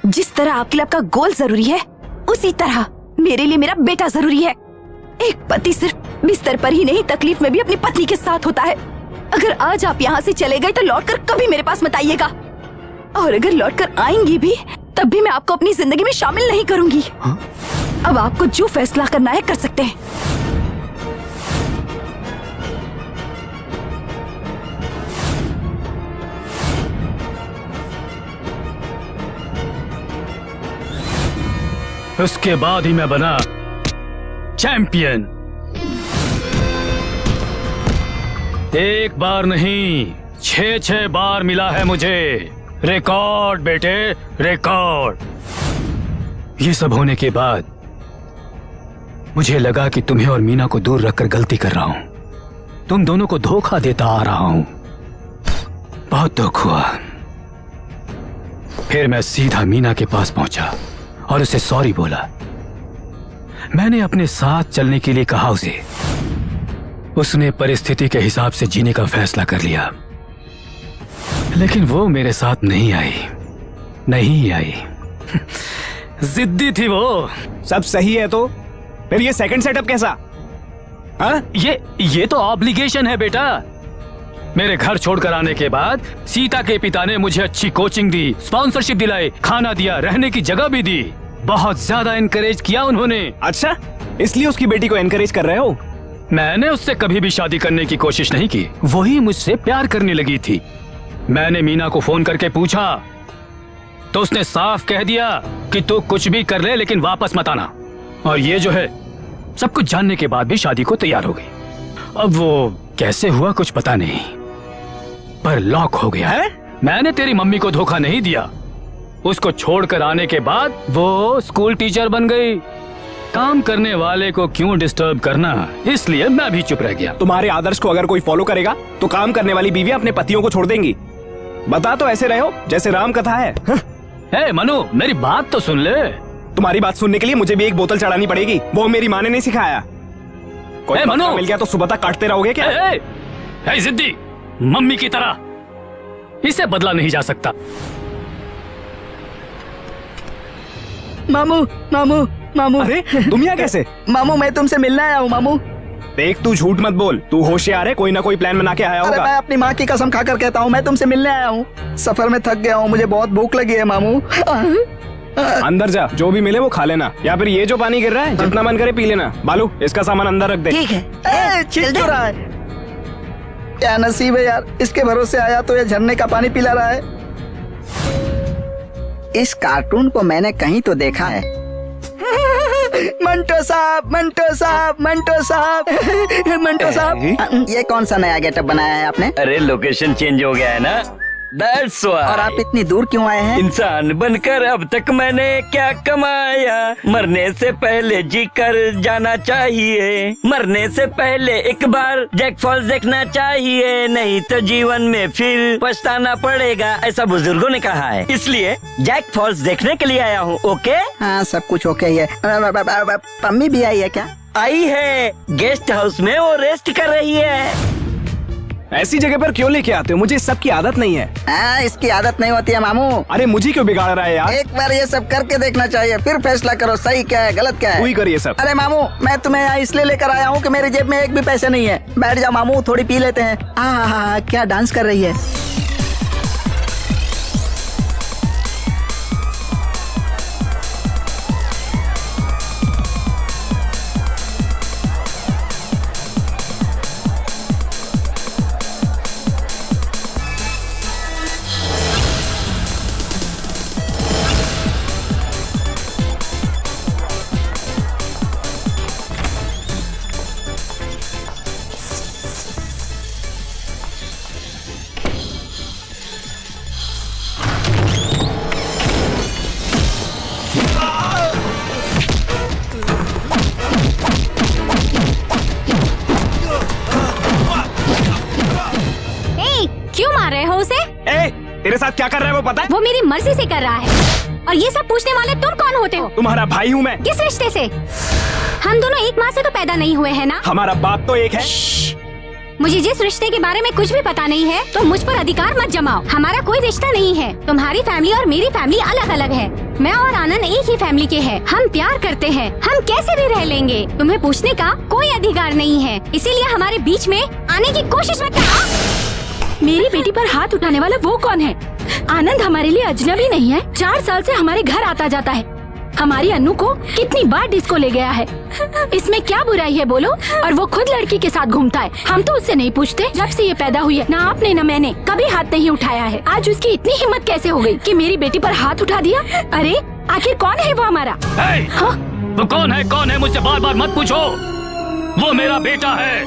जिस तरह आपके लिए आपका गोल जरूरी है, उसी तरह मेरे लिए मेरा बेटा जरूरी है। एक पति सिर्फ बिस्तर पर ही नहीं, तकलीफ में भी अपनी पत्नी के साथ होता है। अगर आज आप यहाँ से चले गए तो लौटकर कभी मेरे पास मत आइएगा, और अगर लौटकर आएंगी भी तब भी मैं आपको अपनी जिंदगी में शामिल नहीं करूंगी। अब आपको जो फैसला करना है कर सकते हैं। उसके बाद ही मैं बना चैंपियन। एक बार नहीं, 6 बार मिला है मुझे। रिकॉर्ड बेटे, रिकॉर्ड। ये सब होने के बाद मुझे लगा कि तुम्हें और मीना को दूर रखकर गलती कर रहा हूं। तुम दोनों को धोखा देता आ रहा हूं। बहुत दुख हुआ। फिर मैं सीधा मीना के पास पहुंचा और उसे सॉरी बोला। मैंने अपने साथ चलने के लिए कहा उसे। उसने परिस्थिति के हिसाब से जीने का फैसला कर लिया, लेकिन वो मेरे साथ नहीं आई। जिद्दी थी वो। सब सही है तो फिर ये सेकंड सेटअप कैसा? हाँ? ये तो ऑब्लिगेशन है बेटा। मेरे घर छोड़कर आने के बाद सीता के पिता ने मुझे अच्छी कोचिंग दी, स्पॉन्सरशिप दिलाई, खाना दिया, रहने की जगह भी दी। बहुत ज्यादा एनकरेज किया उन्होंने। अच्छा, इसलिए उसकी बेटी को एनकरेज कर रहे हो? मैंने उससे कभी भी शादी करने की कोशिश नहीं की। वही मुझसे प्यार करने लगी थी। मैंने मीना को फोन करके पूछा तो उसने साफ कह दिया कि तू कुछ भी कर ले लेकिन वापस मत आना। और ये जो है, सब कुछ जानने के बाद भी शादी को तैयार हो गई। अब वो कैसे हुआ कुछ पता नहीं, पर लॉक हो गया है। मैंने तेरी मम्मी को धोखा नहीं दिया। उसको छोड़कर आने के बाद वो स्कूल टीचर बन गई। काम करने वाले को क्यों डिस्टर्ब करना, इसलिए मैं भी चुप रह गया। तुम्हारे आदर्श को अगर कोई फॉलो करेगा तो काम करने वाली बीवियां अपने पतियों को छोड़ देंगी। बता तो ऐसे रहे हो जैसे राम कथा है। हे मनु, मेरी बात तो सुन ले। तुम्हारी बात सुनने के लिए मुझे भी एक बोतल चढ़ानी पड़ेगी। वो मेरी माँ ने नहीं सिखाया। कोई मनु मिल गया तो सुबह तक काटते रहोगे क्या? हे जिद्दी, मम्मी की तरह। इसे बदला नहीं जा सकता। मामू मामू मामू। अरे तुम यहाँ कैसे? मामू मैं तुमसे मिलने आया हूँ मामू। देख तू झूठ मत बोल, तू होशियार है, कोई ना कोई प्लान बना के आया अरे होगा। मैं अपनी माँ की कसम खाकर कहता हूँ, मैं तुमसे मिलने आया हूँ। सफर में थक गया हूँ, मुझे बहुत भूख लगी है मामू। अंदर जा, जो भी मिले वो खा लेना, या फिर ये जो पानी गिर रहा है जितना मन करे पी लेना। बालू, इसका सामान अंदर रख दे। ठीक है। छिल क्यों रहा है? क्या नसीब है यार, इसके भरोसे आया तो ये झरने का पानी पिला रहा है। इस कार्टून को मैंने कहीं तो देखा है। मंटो साहब, मंटो साहब, मंटो साहब, मंटो साहब। ये कौन सा नया गेटअप बनाया है आपने? अरे लोकेशन चेंज हो गया है ना, That's why। और आप इतनी दूर क्यों आए हैं? इंसान बनकर अब तक मैंने क्या कमाया, मरने से पहले जी कर जाना चाहिए। मरने से पहले एक बार जैक फॉल्स देखना चाहिए, नहीं तो जीवन में फिर पछताना पड़ेगा, ऐसा बुजुर्गों ने कहा है। इसलिए जैक फॉल्स देखने के लिए आया हूँ। ओके? हाँ सब कुछ ओके ही है। पम्मी भी आई है क्या? आई है, गेस्ट हाउस में वो रेस्ट कर रही है। ऐसी जगह पर क्यों लेके आते हो? मुझे इस सब की आदत नहीं है। इसकी आदत नहीं होती है मामू। अरे मुझे क्यों बिगाड़ रहा है यार? एक बार ये सब करके देखना चाहिए, फिर फैसला करो सही क्या है गलत क्या है। तू ही कर ये सब। अरे मामू, मैं तुम्हें यहाँ इसलिए लेकर आया हूँ कि मेरी जेब में एक भी पैसे नहीं है। बैठ जाओ मामू, थोड़ी पी लेते हैं। क्या डांस कर रही है। तेरे साथ क्या कर रहा है वो पता है? वो मेरी मर्जी से कर रहा है। और ये सब पूछने वाले तुम कौन होते हो? तुम्हारा भाई हूँ मैं। किस रिश्ते से? हम दोनों एक माँ से तो पैदा नहीं हुए हैं ना? हमारा बाप तो एक है। मुझे जिस रिश्ते के बारे में कुछ भी पता नहीं है तो मुझ पर अधिकार मत जमाओ। हमारा कोई रिश्ता नहीं है। तुम्हारी फैमिली और मेरी फैमिली अलग अलग है। मैं और आनंद एक ही फैमिली के हैं। हम प्यार करते हैं, हम कैसे भी रह लेंगे। तुम्हें पूछने का कोई अधिकार नहीं है, इसीलिए हमारे बीच में आने की कोशिश मत करना। मेरी बेटी पर हाथ उठाने वाला वो कौन है? आनंद हमारे लिए अजनबी नहीं है। 4 साल से हमारे घर आता जाता है। हमारी अन्नू को कितनी बार डिस्को ले गया है। इसमें क्या बुराई है बोलो? और वो खुद लड़की के साथ घूमता है। हम तो उससे नहीं पूछते। जब से ये पैदा हुई है ना आपने ना मैंने कभी हाथ नहीं उठाया है। आज उसकी इतनी हिम्मत कैसे हो गई कि मेरी बेटी पर हाथ उठा दिया? अरे आखिर कौन है वो हमारा? हाँ? वो कौन है मुझसे बार बार मत पूछो। वो मेरा बेटा है,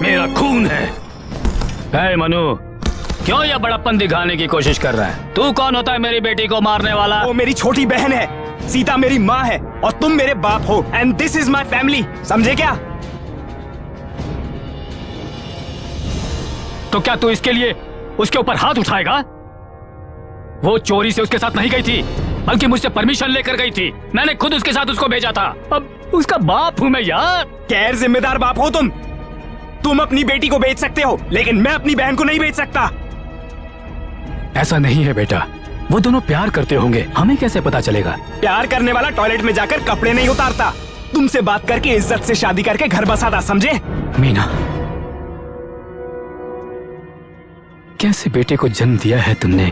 मेरा खून है। है मनु, क्यों ये बड़प्पन दिखाने की कोशिश कर रहा है? तू कौन होता है मेरी बेटी को मारने वाला? वो मेरी छोटी बहन है, सीता मेरी माँ है और तुम मेरे बाप हो। And this is my family, समझे क्या? तो क्या तू इसके लिए उसके ऊपर हाथ उठाएगा? वो चोरी से उसके साथ नहीं गई थी, बल्कि मुझसे परमिशन लेकर गई थी। मैंने खुद उसके साथ उसको भेजा था। अब उसका बाप हूं मैं यार। गैर जिम्मेदार बाप हो तुम। तुम अपनी बेटी को बेच सकते हो, लेकिन मैं अपनी बहन को नहीं बेच सकता। ऐसा नहीं है बेटा, वो दोनों प्यार करते होंगे, हमें कैसे पता चलेगा? प्यार करने वाला टॉयलेट में जाकर कपड़े नहीं उतारता। तुमसे बात करके इज्जत से शादी करके घर बसाता, समझे? मीना, कैसे बेटे को जन्म दिया है तुमने,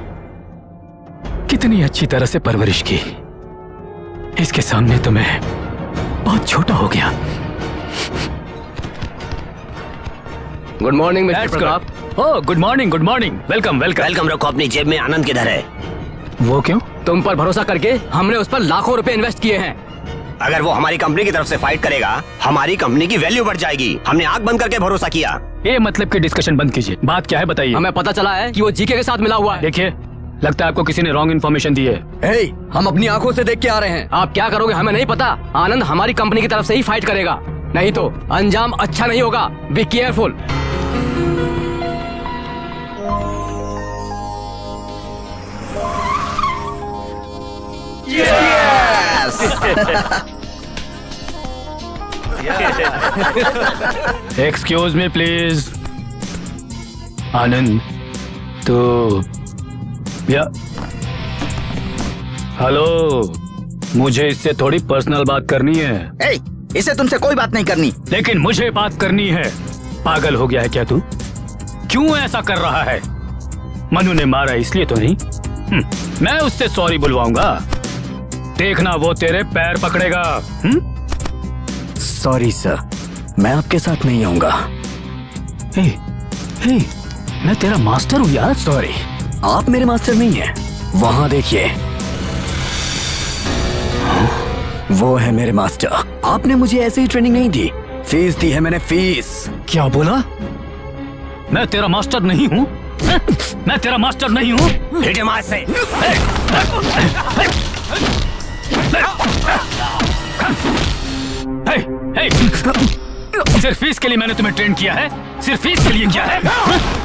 कितनी अच्छी तरह से परवरिश की। इसके सामने तो मैं बहुत छोटा हो गया। Good morning mister Pratap. Oh good morning, good morning. Welcome welcome. Welcome रखो अपनी जेब में। आनंद किधर है? वो क्यों? तुम पर भरोसा करके हमने उस पर लाखों रुपए इन्वेस्ट किए हैं। अगर वो हमारी कंपनी की तरफ से फाइट करेगा, हमारी कंपनी की वैल्यू बढ़ जाएगी। हमने आंख बंद करके भरोसा किया। ये मतलब की डिस्कशन बंद कीजिए। बात क्या है बताइए। हमें पता चला है कि वो जीके के साथ मिला हुआ है। देखिए, लगता है आपको किसी ने रॉन्ग इन्फॉर्मेशन दी है। हे, हम अपनी आंखों से देख के आ रहे हैं। आप क्या करोगे हमें नहीं पता। आनंद हमारी कंपनी की तरफ से ही फाइट करेगा, नहीं तो अंजाम अच्छा नहीं होगा। Be careful. Excuse me please. Anand, तो या हेलो, मुझे इससे थोड़ी पर्सनल बात करनी है। ए, इसे तुमसे कोई बात नहीं करनी। लेकिन मुझे बात करनी है। पागल हो गया है क्या तू? क्यों ऐसा कर रहा है? मनु ने मारा इसलिए तो नहीं। मैं उससे सॉरी बुलवाऊंगा, देखना वो तेरे पैर पकड़ेगा। सॉरी सर, मैं आपके साथ नहीं आऊंगा। हे, हे, मैं तेरा मास्टर हूँ यार। सॉरी, आप मेरे मास्टर नहीं हैं। वहाँ देखिए, वो है मेरे मास्टर। आपने मुझे ऐसे ही ट्रेनिंग नहीं दी, फीस दी है मैंने, फीस। क्या बोला? मैं तेरा मास्टर नहीं हूँ? मैं तेरा मास्टर नहीं हूँ? हिट हिम हाथ से। हे, हे, सिर्फ फीस के लिए मैंने तुम्हें ट्रेन किया है? सिर्फ फीस के लिए किया है?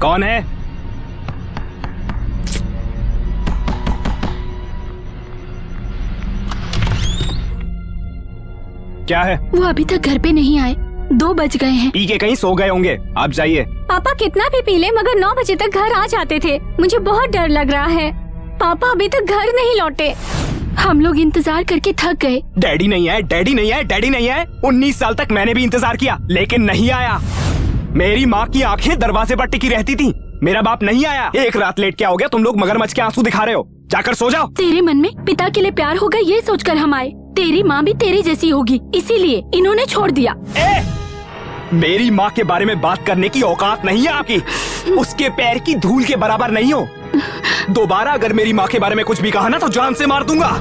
कौन है? क्या है? वो अभी तक घर पे नहीं आए, 2 बज गए हैं। पी के कहीं सो गए होंगे, आप जाइए। पापा कितना भी पी ले मगर 9 बजे तक घर आ जाते थे। मुझे बहुत डर लग रहा है। पापा अभी तक घर नहीं लौटे। हम लोग इंतजार करके थक गए। डैडी नहीं आए, डैडी नहीं आए, डैडी नहीं आए। 19 साल तक मैंने भी इंतजार किया, लेकिन नहीं आया। मेरी माँ की आंखें दरवाजे पर टिकी रहती थी। मेरा बाप नहीं आया। एक रात लेट क्या हो गया? तुम लोग मगरमच्छ के आंसू दिखा रहे हो। जाकर सो जाओ। तेरे मन में पिता के लिए प्यार होगा ये सोचकर हम आए। तेरी माँ भी तेरी जैसी होगी, इसीलिए इन्होंने छोड़ दिया। मेरी माँ के बारे में बात करने की औकात नहीं है आपकी। उसके पैर की धूल के बराबर नहीं हो। दोबारा अगर मेरी माँ के बारे में कुछ भी कहा ना तो जान से मार दूंगा।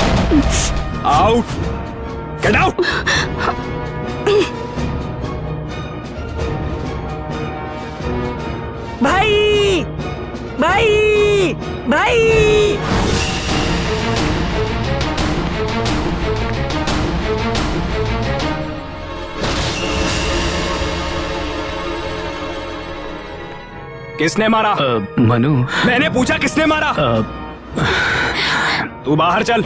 Out, get out. भाई, भाई, भाई। किसने मारा? मनु। मैंने पूछा किसने मारा? तू बाहर चल।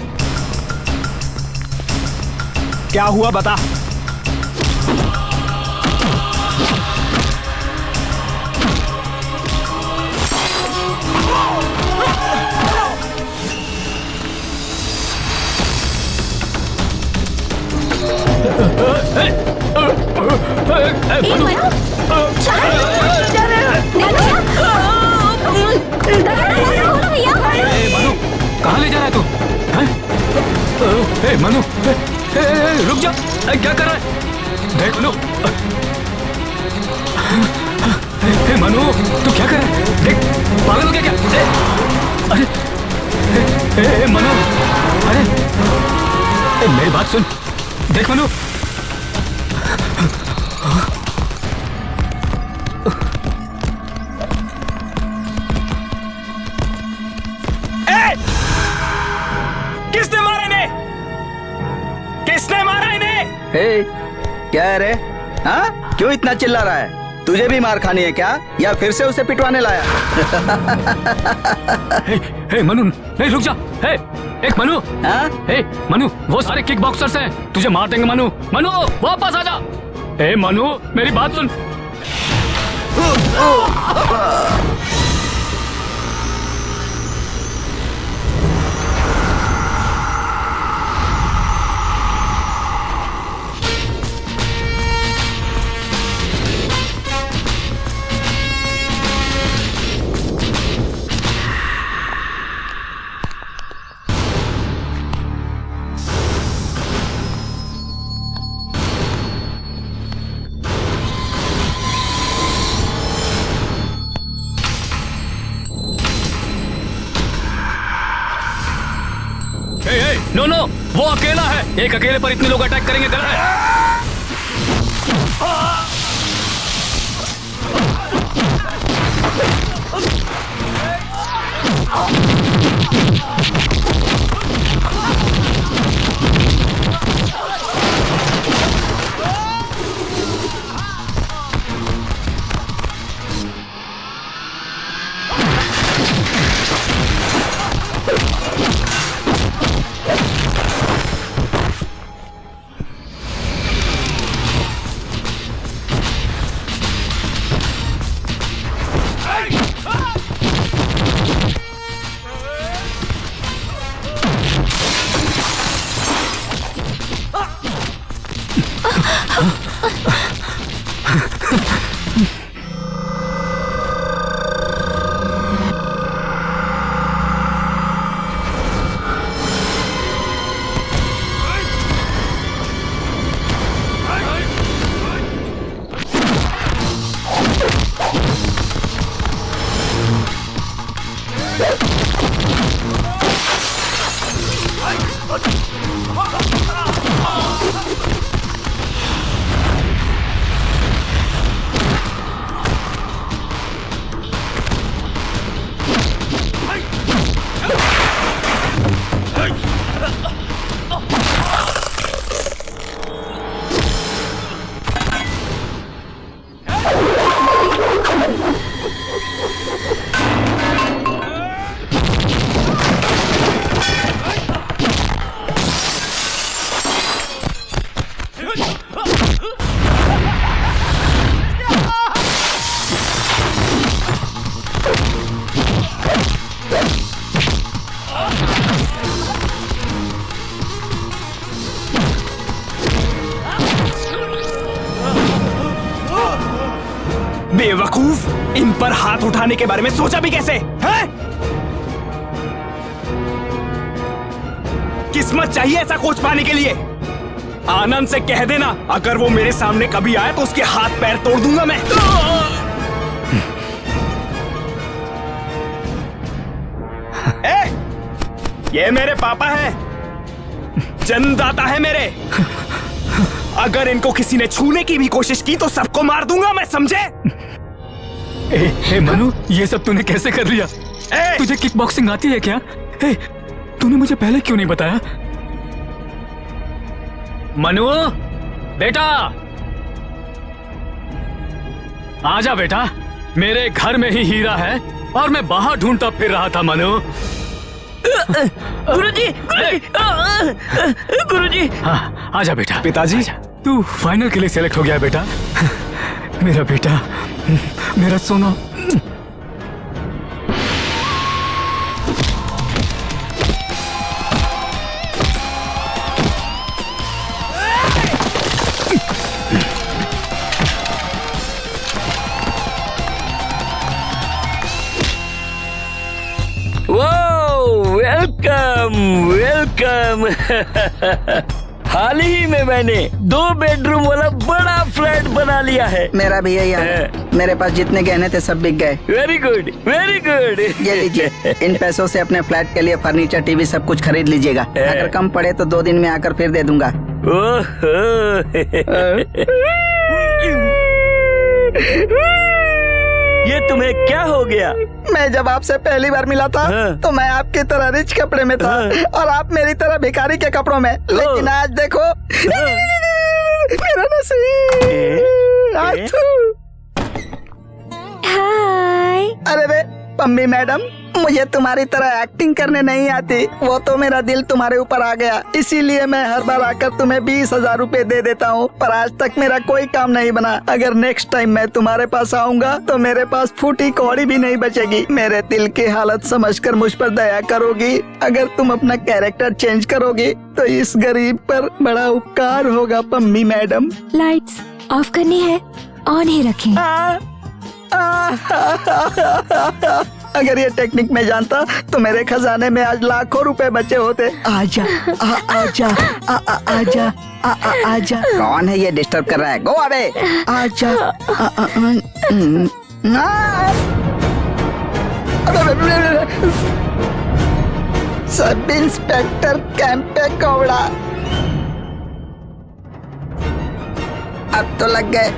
क्या हुआ बता। मनु रुक जा, क्या कर रहा है? देख लो, मनु तू क्या कर रहा है? देख, पागल हो गया क्या? अरे मनु, अरे मेरी बात सुन, देख मनु, किसने मारा इन्हें? किसने मारा इन्हें? हे, क्या है रे? हाँ, क्यों इतना चिल्ला रहा है? तुझे भी मार खानी है क्या, या फिर से उसे पिटवाने लाया? हे मनु, नहीं रुक जा, हे एक मनु, हाँ? हे मनु, वो सारे किक बॉक्सर्स हैं, तुझे मार देंगे मनु, मनु वापस आ जा। हे मनु, मेरी बात सुन। नो नो, वो अकेला है, एक अकेले पर इतने लोग अटैक करेंगे गलत है। बेवकूफ, इन पर हाथ उठाने के बारे में सोचा भी कैसे है? किस्मत चाहिए ऐसा कोच पाने के लिए। आनंद से कह देना, अगर वो मेरे सामने कभी आए तो उसके हाथ पैर तोड़ दूंगा मैं। ये मेरे पापा हैं, जन्मदाता है मेरे। अगर इनको किसी ने छूने की भी कोशिश की तो सबको मार दूंगा मैं, समझे? ए मनु, ये सब तूने कैसे कर लिया? तुझे किक बॉक्सिंग आती है क्या? तूने मुझे पहले क्यों नहीं बताया? मनु बेटा, आजा बेटा, मेरे घर में ही हीरा है और मैं बाहर ढूंढता फिर रहा था। मनु गुरुजी, गुरुजी। हाँ, आजा बेटा। पिताजी, तू फाइनल के लिए सेलेक्ट हो गया बेटा। मेरा बेटा, मेरा सोना। Welcome welcome. हाल ही में मैंने 2 बेडरूम वाला बड़ा फ्लैट बना लिया है। मेरा भी यही हाल है। मेरे पास जितने गहने थे सब बिक गए। Very good very good. ये लीजिए, इन पैसों से अपने फ्लैट के लिए फर्नीचर, टीवी सब कुछ खरीद लीजिएगा। अगर कम पड़े तो 2 दिन में आकर फिर दे दूंगा। ये तुम्हें क्या हो गया? मैं जब आपसे पहली बार मिला था तो मैं आपकी तरह रिच कपड़े में था और आप मेरी तरह भिखारी के कपड़ों में। लेकिन आज देखो मेरा नसीब। हाय। अरे वे पम्मी मैडम, मुझे तुम्हारी तरह एक्टिंग करने नहीं आती। वो तो मेरा दिल तुम्हारे ऊपर आ गया, इसीलिए मैं हर बार आकर तुम्हें 20,000 रुपए दे देता हूँ। पर आज तक मेरा कोई काम नहीं बना। अगर नेक्स्ट टाइम मैं तुम्हारे पास आऊंगा तो मेरे पास फूटी कौड़ी भी नहीं बचेगी। मेरे दिल की हालत समझकर मुझ पर दया करोगी। अगर तुम अपना कैरेक्टर चेंज करोगी तो इस गरीब पर बड़ा उपकार होगा पम्मी मैडम। लाइट्स ऑफ करनी है, ऑन ही रखें। अगर ये टेक्निक मैं जानता तो मेरे खजाने में आज लाखों रुपए बचे होते। आजा आजा आजा आजा। कौन है ये डिस्टर्ब कर रहा है? Go away. आजा। सब इंस्पेक्टर कैंपे कौड़ा। अब तो लग गए।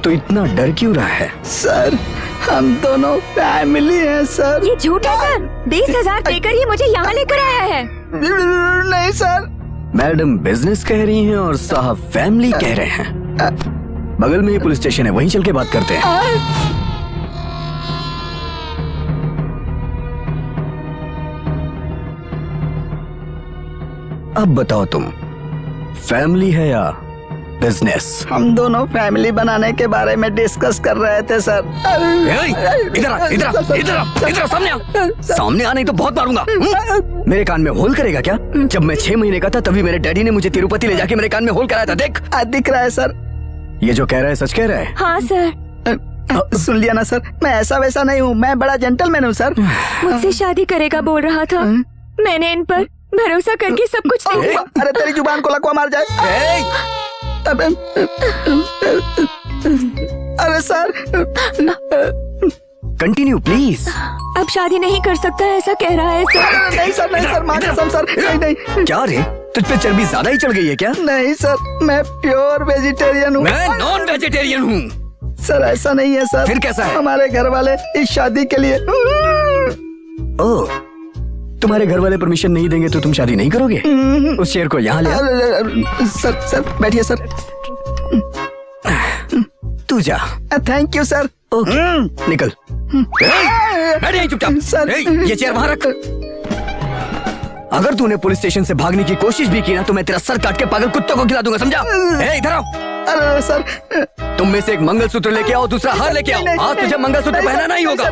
तो इतना डर क्यों रहा है? सर, हम दोनों फैमिली हैं सर। ये झूठ है सर। 20,000 देकर ये मुझे यहाँ लेकर आया है। नहीं सर। मैडम बिजनेस कह रही हैं और साहब फैमिली कह रहे हैं। बगल में ही पुलिस स्टेशन है, वहीं चल के बात करते हैं। अब बताओ तुम, फैमिली है या बिजनेस? हम दोनों फैमिली बनाने के बारे में डिस्कस कर रहे थे सर। इधर सामने आ नहीं तो बहुत मारूंगा। मेरे कान में होल करेगा क्या? जब मैं 6 महीने का था तभी मेरे डैडी ने मुझे तिरुपति ले जाके मेरे कान में होल कराया था। देख दिख रहा है सर। ये जो कह रहा है सच कह रहा है? हाँ सर। सुन लिया ना सर, मैं ऐसा वैसा नहीं हूँ, मैं बड़ा जेंटलमैन हूँ सर। मुझसे शादी करेगा बोल रहा था। मैंने इन पर भरोसा करके सब कुछ अरे तेरी जुबान को लकवा मार जाए। अरे सर। Continue please. अब शादी नहीं कर सकता ऐसा कह रहा है सर। नहीं सर, नहीं सर, माँ कसम सर। नहीं नहीं। क्या रे, तुझ पे चर्बी ज्यादा ही चढ़ गई है क्या? नहीं सर, मैं प्योर वेजिटेरियन हूँ। मैं नॉन वेजिटेरियन हूँ। सर ऐसा नहीं है सर। फिर कैसा है? हमारे घर वाले इस शादी के लिए। ओह, तुम्हारे घर वाले परमिशन नहीं देंगे तो तुम शादी नहीं करोगे? उस शेर को यहाँ ले आ। सर बैठिए सर। तू जा। Thank you sir. ओके निकल। बैठ यहीं चुपचाप। सर ये चेयर वहाँ रख। अगर तूने पुलिस स्टेशन से भागने की कोशिश भी की ना तो मैं तेरा सर काट के पागल कुत्तों को खिला दूंगा, समझा? इधर आओ। अरे सर, तुम में से एक मंगलसूत्र लेके आओ, दूसरा हार लेके आओ। आज तुझे मंगलसूत्र पहनाना ही होगा।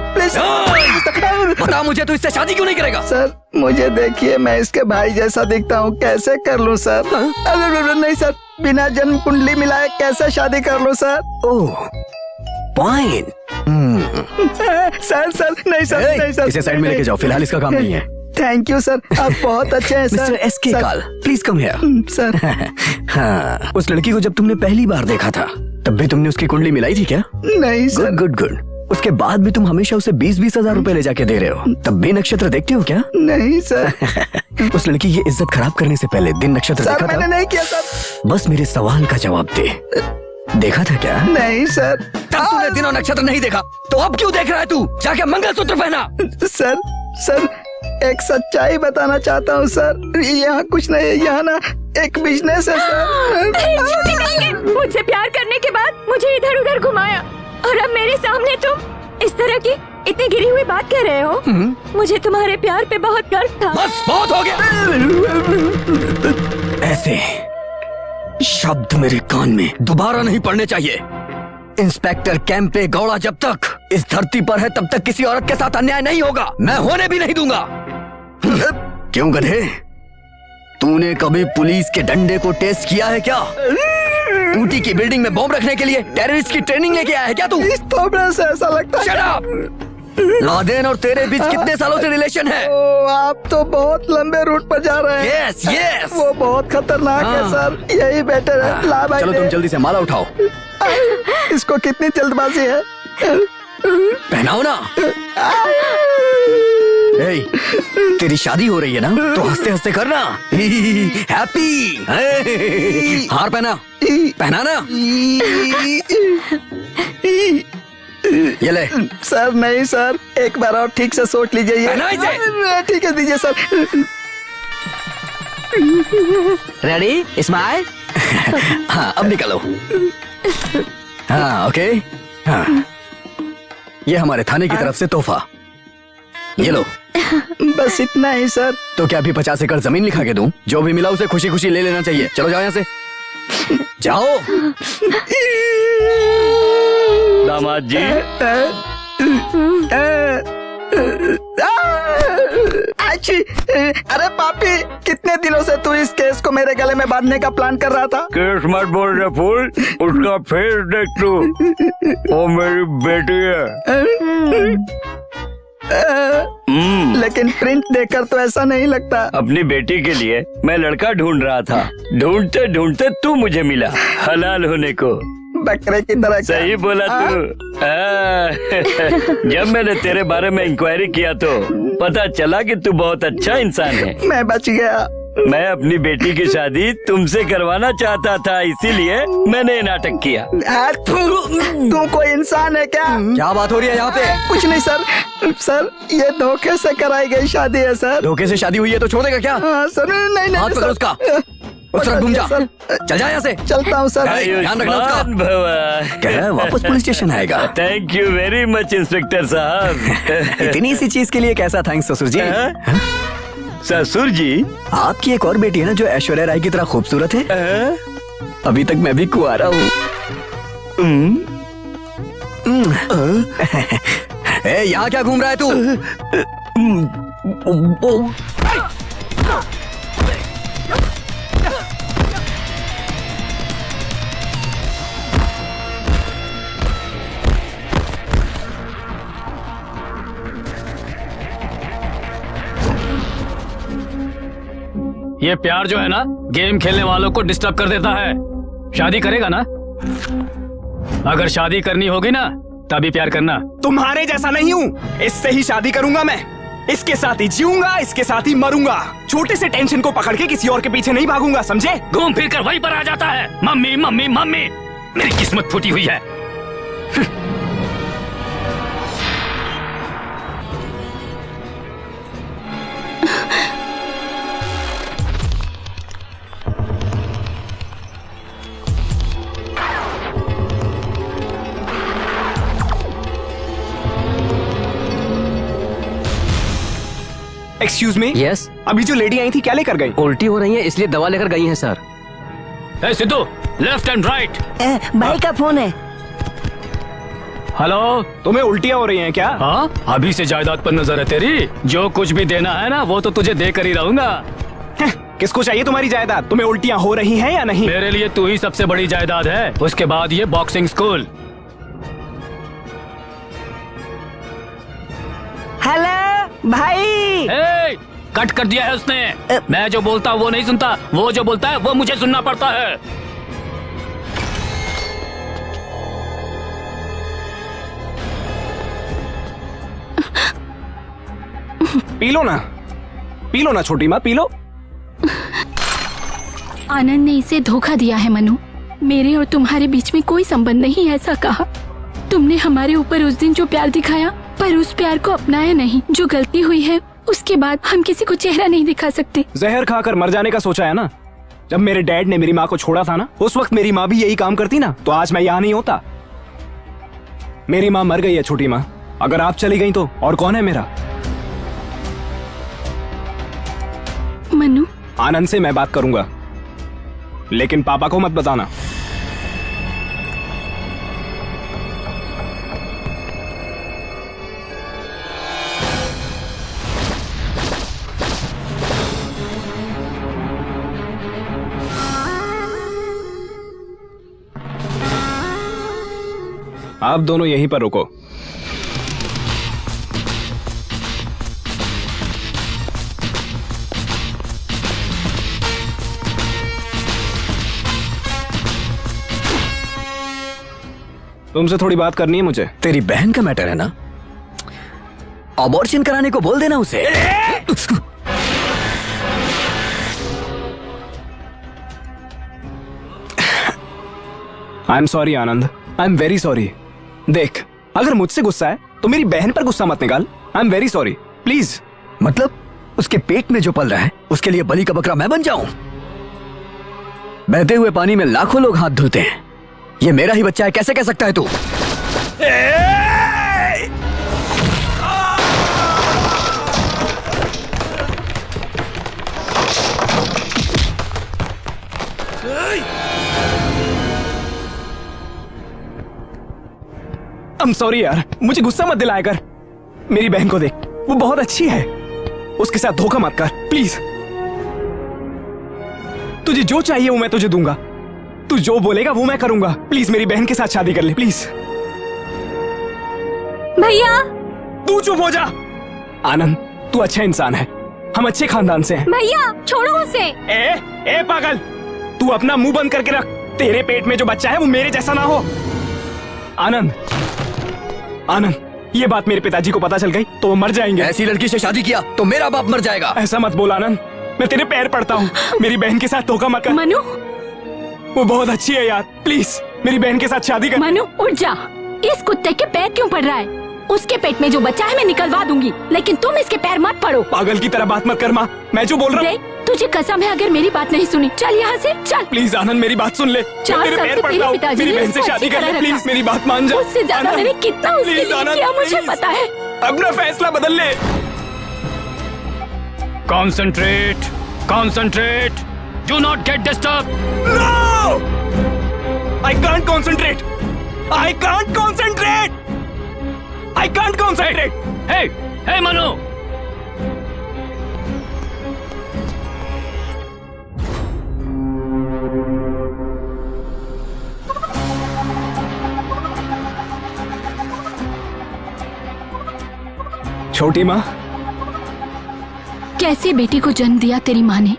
बता मुझे, तू इससे शादी क्यों नहीं करेगा? सर मुझे देखिए, मैं इसके भाई जैसा दिखता हूँ, कैसे कर लूँ सर? अरे नहीं सर, बिना जन्म कुंडली मिलाए कैसे शादी कर लूँ सर? ओह फाइन। सर नहीं सर, नहीं सर। इसे साइड में लेके जाओ, फिलहाल इसका काम नहीं है। थैंक यू सर, आप बहुत अच्छे हैं सर। मिस्टर एसके काल, प्लीज कम हियर। सर हाँ, उस लड़की को जब तुमने पहली बार देखा था तब भी तुमने उसकी कुंडली मिलाई थी क्या? नहीं सर। Good good good. उसके बाद भी तुम हमेशा उसे 20-20 हजार रुपए ले जाके दे रहे हो, तब भी नक्षत्र देखते हो क्या? नहीं सर। उस लड़की की इज्जत खराब करने से पहले दिन नक्षत्र सर देखा मैंने था? नहीं किया सर। बस मेरे सवाल का जवाब दे। देखा था क्या? नहीं सर। तब तूने दिन और नक्षत्र नहीं देखा तो अब क्यों देख रहा है तू? जाके मंगलसूत्र पहना। सर एक सच्चाई बताना चाहता हूँ सर। यहाँ कुछ नहीं है, यहाँ ना एक बिजनेस है सर। मुझसे प्यार करने के बाद मुझे इधर उधर घुमाया और अब मेरे सामने तुम इस तरह की इतनी गिरी हुई बात कह रहे हो। मुझे तुम्हारे प्यार पे बहुत गर्व था। बस बहुत हो गया। ऐसे शब्द मेरे कान में दोबारा नहीं पड़ने चाहिए। इंस्पेक्टर कैंपे गौड़ा जब तक इस धरती पर है तब तक किसी औरत के साथ अन्याय नहीं होगा। मैं होने भी नहीं दूंगा। क्यों गधे, तूने कभी पुलिस के डंडे को टेस्ट किया है क्या? ऊटी की बिल्डिंग में बॉम्ब रखने के लिए टेररिस्ट की ट्रेनिंग लेके आया है क्या तू? इस थोबड़े से ऐसा लगता है। Shut up! लादेन और तेरे बीच कितने सालों से रिलेशन है? आप तो बहुत लंबे रूट पर जा रहे हैं। Yes yes. वो बहुत खतरनाक है हाँ। सर, यही बेटर है। ला भाई चलो दे। तुम जल्दी से माला उठाओ। इसको कितनी जल्दबाजी है। पहनाओ ना। ए, तेरी शादी हो रही है ना, तो हंसते हंसते करना। हैप्पी। हार पहना, पहना ना। ये ले। सर नहीं सर, एक बार और ठीक से सोच लीजिए ये। पहना इसे। ठीक है दीजिए सर। Ready smile. हाँ अब निकलो। हाँ ओके। हाँ ये हमारे थाने की तरफ से तोहफा। ये लो। बस इतना ही सर। तो क्या अभी 50 एकड़ जमीन लिखा के दूं? जो भी मिला उसे खुशी खुशी ले लेना चाहिए। चलो जाओ यहाँ से, जाओ। दामाद जी। अरे पापी, कितने दिनों से तू इस केस को मेरे गले में बांधने का प्लान कर रहा था? केस मत बोल रहे फूल, उसका फेस देख तू, वो मेरी बेटी है। लेकिन प्रिंट देखकर तो ऐसा नहीं लगता। अपनी बेटी के लिए मैं लड़का ढूंढ रहा था, ढूंढते ढूंढते तू मुझे मिला, हलाल होने को। बकरे की तरह। सही बोला तू। जब मैंने तेरे बारे में इंक्वायरी किया तो पता चला कि तू बहुत अच्छा इंसान है। मैं बच गया। मैं अपनी बेटी की शादी तुमसे करवाना चाहता था, इसीलिए मैंने ये नाटक किया। तू कोई इंसान है क्या? क्या बात हो रही है यहाँ पे? कुछ नहीं सर। सर ये धोखे से कराई गई शादी है सर। धोखे से शादी हुई है तो छोड़ देगा क्या? हाँ सर। नहीं हाथ पकड़ सर। उसका, उस तरफ घूम जा। सर। चल जा यहाँ से। चलता हूँ सर। ध्यान रखना उसका। आयुष्मान भवा। कह रहा है वापस पुलिस स्टेशन आएगा। Thank you very much inspector साहब। इतनी सी चीज के लिए कैसा थैंक्स ससुर जी। ससुर जी, आपकी एक और बेटी है ना जो ऐश्वर्या राय की तरह खूबसूरत है। अभी तक मैं भी कुंवारा हूँ। ए यहाँ क्या घूम रहा है तू? ये प्यार जो है ना, गेम खेलने वालों को डिस्टर्ब कर देता है। शादी करेगा ना? अगर शादी करनी होगी ना, तभी प्यार करना। तुम्हारे जैसा नहीं हूँ, इससे ही शादी करूंगा मैं। इसके साथ ही जीऊंगा, इसके साथ ही मरूंगा। छोटे से टेंशन को पकड़ के किसी और के पीछे नहीं भागूंगा, समझे? घूम फिर कर वहीं पर आ जाता है, मम्मी मम्मी मम्मी। मेरी किस्मत फूटी हुई है। Excuse me. यस। अभी जो लेडी आई थी क्या लेकर गई? उल्टी हो रही है इसलिए दवा लेकर गई है sir. A Sidhu, left and right. भाई का फोन है। हेलो। तुम्हें उल्टियाँ हो रही हैं क्या? हाँ, अभी से जायदाद पर नजर है तेरी। जो कुछ भी देना है ना, वो तो तुझे देकर ही रहूंगा। किसको चाहिए तुम्हारी जायदाद? तुम्हें उल्टियाँ हो रही हैं या नहीं? मेरे लिए तू ही सबसे बड़ी जायदाद है, उसके बाद ये बॉक्सिंग स्कूल। हेलो भाई। ए, कट कर दिया है उसने। मैं जो बोलता हूँ वो नहीं सुनता, वो जो बोलता है वो मुझे सुनना पड़ता है। पी लो ना छोटी माँ, पी लो। आनंद ने इसे धोखा दिया है मनु। मेरे और तुम्हारे बीच में कोई संबंध नहीं, ऐसा कहा। तुमने हमारे ऊपर उस दिन जो प्यार दिखाया, पर उस प्यार को अपनाया नहीं। जो गलती हुई है उसके बाद हम किसी को चेहरा नहीं दिखा सकते। जहर खाकर मर जाने का सोचा है ना? जब मेरे डैड ने मेरी माँ को छोड़ा था ना, उस वक्त मेरी माँ भी यही काम करती ना, तो आज मैं यहाँ नहीं होता। मेरी माँ मर गई है छोटी माँ। अगर आप चली गई तो और कौन है मेरा? मनु, आनंद से मैं बात करूंगा, लेकिन पापा को मत बताना। आप दोनों यहीं पर रुको। तुमसे थोड़ी बात करनी है मुझे। तेरी बहन का मैटर है ना, अबॉर्शन कराने को बोल देना उसे। आई am sorry Anand, I am very sorry. देख, अगर मुझसे गुस्सा है तो मेरी बहन पर गुस्सा मत निकाल। आई एम वेरी सॉरी, प्लीज। मतलब उसके पेट में जो पल रहा है उसके लिए बलि का बकरा मैं बन जाऊं? बहते हुए पानी में लाखों लोग हाथ धुलते हैं, ये मेरा ही बच्चा है, कैसे कह सकता है तू? I'm sorry यार, मुझे गुस्सा मत दिलाया कर। मेरी बहन को देख, वो बहुत अच्छी है, उसके साथ धोखा मत कर प्लीज। तुझे जो चाहिए वो मैं तुझे दूंगा, तू जो बोलेगा वो मैं करूंगा। प्लीज मेरी बहन के साथ शादी कर ले प्लीज। भैया तू चुप हो जा। आनंद, तू अच्छा इंसान है, हम अच्छे खानदान से हैं। भैया छोड़ो उसे। ए पागल, तू अपना मुंह बंद करके रख। तेरे पेट में जो बच्चा है वो मेरे जैसा ना हो। आनंद, ये बात मेरे पिताजी को पता चल गई तो वो मर जाएंगे। ऐसी लड़की से शादी किया तो मेरा बाप मर जाएगा। ऐसा मत बोल आनंद, मैं तेरे पैर पड़ता हूँ, मेरी बहन के साथ धोखा मत कर। मनु, वो बहुत अच्छी है यार, प्लीज मेरी बहन के साथ शादी कर। मनु उठ जा। इस कुत्ते के पैर क्यों पड़ रहा है? उसके पेट में जो बच्चा है मैं निकलवा दूंगी, लेकिन तुम इसके पैर मत पड़ो। पागल की तरह बात मत कर माँ, मैं जो बोल रहा हूँ। तुझे कसम है अगर मेरी बात नहीं सुनी, चल यहाँ से चल। प्लीज आनंद मेरी बात सुन ले, मैं 4 तेरे साल पैर से पड़ता तेरे हूँ, पिताजी मेरी ने बहन से इसको शादी अच्छी कर ले तरह प्लीज, रखा। मेरी बात मान जा। उससे ज्यादा आनंद, मैंने कितना उसके लिए प्लीज, आनंद, किया मुझे प्लीज। पता है। अपना फैसला बदल ले। Concentrate. Do not get disturbed. No! I can't concentrate. I can't concentrate. I can't concentrate. Hey, Manu. छोटी माँ, कैसे बेटी को जन्म दिया तेरी माँ ने।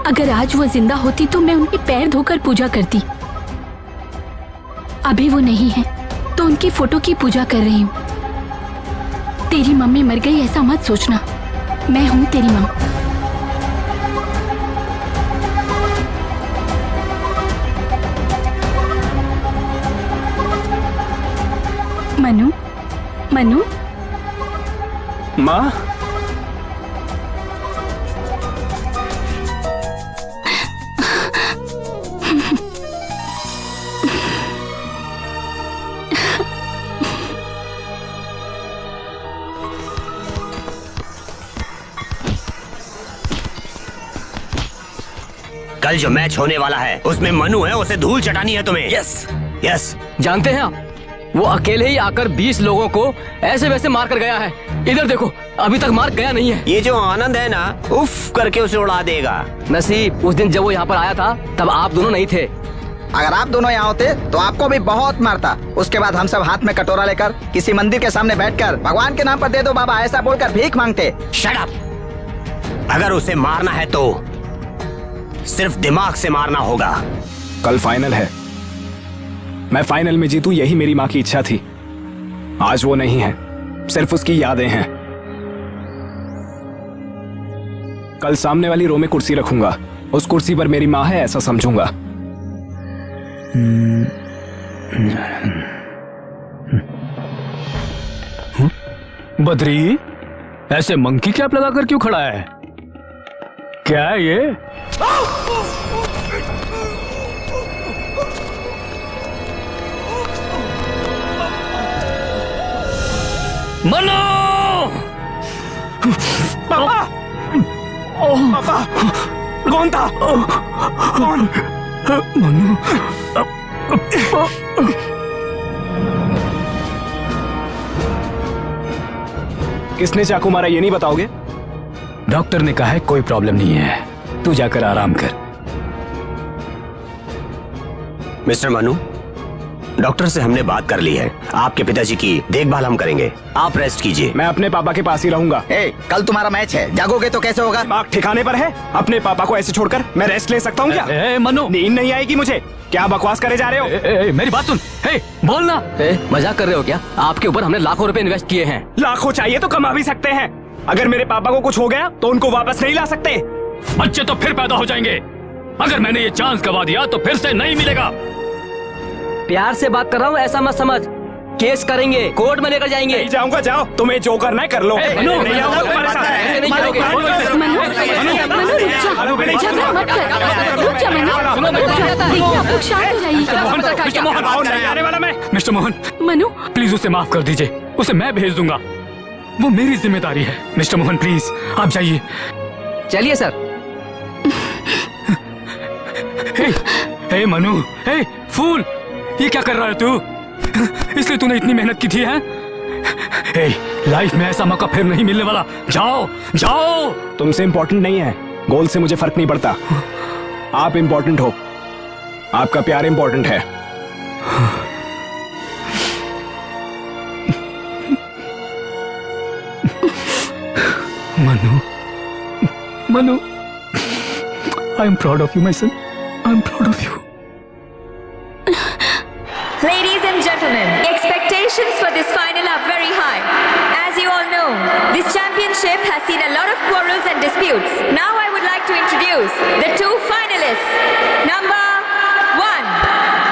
अगर आज वो जिंदा होती तो मैं उनके पैर धोकर पूजा करती। अभी वो नहीं है तो उनकी फोटो की पूजा कर रही हूँ। तेरी मम्मी मर गई ऐसा मत सोचना, मैं हूँ तेरी माँ। मनु, मनु, माँ, कल जो मैच होने वाला है उसमें मनु है, उसे धूल चटानी है तुम्हें। यस। जानते हैं आप, वो अकेले ही आकर 20 लोगों को ऐसे वैसे मार कर गया है। इधर देखो, अभी तक मार गया नहीं है। ये जो आनंद है ना, उफ करके उसे उड़ा देगा। नसीब, उस दिन जब वो यहाँ पर आया था तब आप दोनों नहीं थे। अगर आप दोनों यहाँ होते तो आपको भी बहुत मारता। उसके बाद हम सब हाथ में कटोरा लेकर किसी मंदिर के सामने बैठकर भगवान के नाम पर दे दो बाबा ऐसा बोलकर भीख मांगते। Shut up. अगर उसे मारना है तो सिर्फ दिमाग से मारना होगा। कल फाइनल है, मैं फाइनल में जीतूं यही मेरी माँ की इच्छा थी। आज वो नहीं है, सिर्फ उसकी यादें हैं। कल सामने वाली रो में कुर्सी रखूंगा, उस कुर्सी पर मेरी माँ है ऐसा समझूंगा। बद्री, ऐसे मंकी कैप लगाकर क्यों खड़ा है? क्या है ये? मनु! पापा! पापा! कौन था? कौन? मनु, किसने चाकू मारा ये नहीं बताओगे? डॉक्टर ने कहा है कोई प्रॉब्लम नहीं है, तू जाकर आराम कर। मिस्टर मनु, डॉक्टर से हमने बात कर ली है, आपके पिताजी की देखभाल हम करेंगे, आप रेस्ट कीजिए। मैं अपने पापा के पास ही रहूंगा। कल तुम्हारा मैच है, जागोगे तो कैसे होगा? दिमाग ठिकाने पर है? अपने पापा को ऐसे छोड़कर मैं रेस्ट ले सकता हूँ क्या? मनु, नींद नहीं आएगी मुझे। क्या बकवास करे जा रहे हो? मेरी बात सुन। बोलना। मजाक कर रहे हो क्या? आपके ऊपर हमने लाखों रुपए इन्वेस्ट किए हैं। लाखों चाहिए तो कमा भी सकते हैं। अगर मेरे पापा को कुछ हो गया तो उनको वापस नहीं ला सकते। बच्चे तो फिर पैदा हो जाएंगे। अगर मैंने ये चांस गवा दिया तो फिर से नहीं मिलेगा। प्यार से बात कर रहा हूँ, ऐसा मत समझ। केस करेंगे, कोर्ट में लेकर जाएंगे। नहीं जाऊंगा, जाओ, तुम्हें जो करना है कर लो। नहीं आऊंगा तुम्हारे साथ। ऐसे नहीं करोगे। मनु, रुक जा, झगड़ा मत कर। रुक जा मनु, रुक जा। देखिए, आप लोग शांत हो जाइए। मिस्टर मोहन, नहीं आने वाला मैं। मिस्टर मोहन, मनु, प्लीज उसे माफ कर दीजिए। उसे मैं भेज दूंगा, वो मेरी जिम्मेदारी है। मिस्टर मोहन प्लीज आप जाइए। चलिए सर। हे मनु, हे फूल, ये क्या कर रहा है तू? इसलिए तूने इतनी मेहनत की थी है? हे, लाइफ में ऐसा मौका फिर नहीं मिलने वाला। जाओ जाओ। तुमसे इम्पोर्टेंट नहीं है, गोल से मुझे फर्क नहीं पड़ता। आप इम्पोर्टेंट हो, आपका प्यार इम्पोर्टेंट है। Manu, Manu, I am proud of you my son. I am proud of you. Ladies and gentlemen, expectations for this final are very high. As you all know, this championship has seen a lot of quarrels and disputes. Now I would like to introduce the two finalists. Number 1,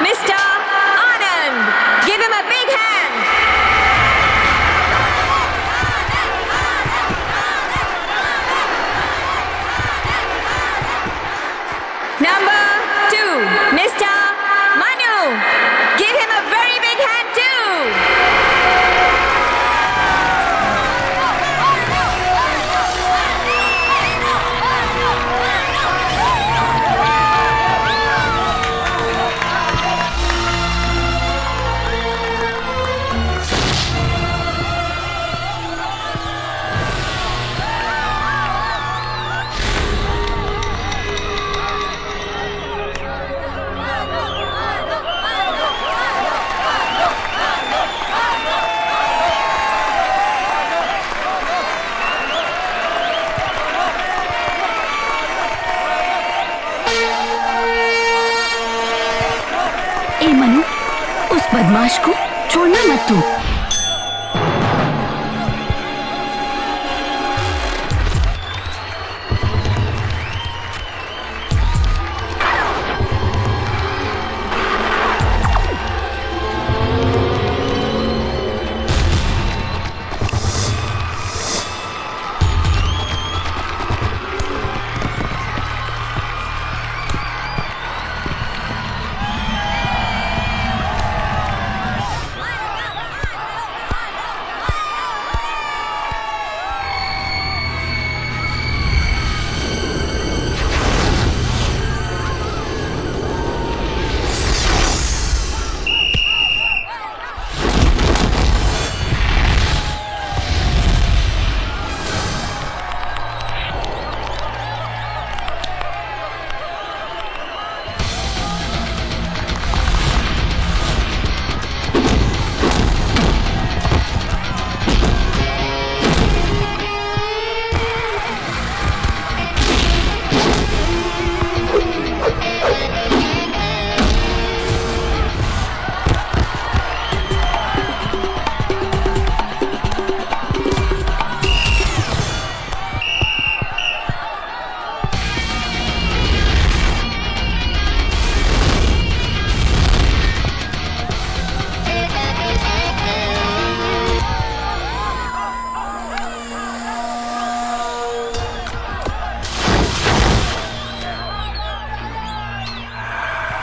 Mr. Anand. Give him a big hand. Number 2, Mr. Manu. Give him a very big hand too. ए मनु, उस बदमाश को छोड़ना मत तू।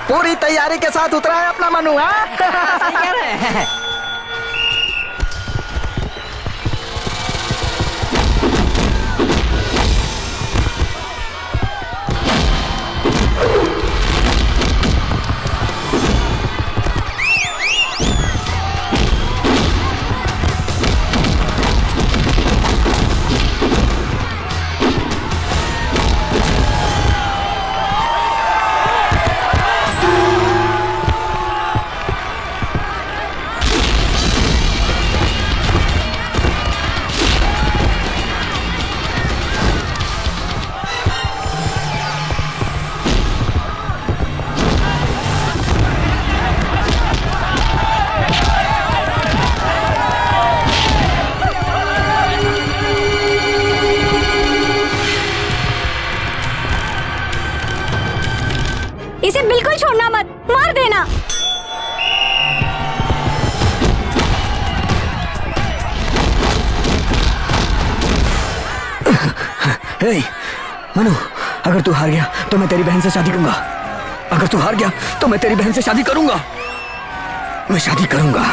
पूरी तैयारी के साथ उतरा है अपना मनु। हाँ? बिल्कुल छोड़ना मत, मार देना। हे मनु, अगर तू हार गया तो मैं तेरी बहन से शादी करूंगा। अगर तू हार गया तो मैं तेरी बहन से शादी करूंगा। मैं शादी करूंगा।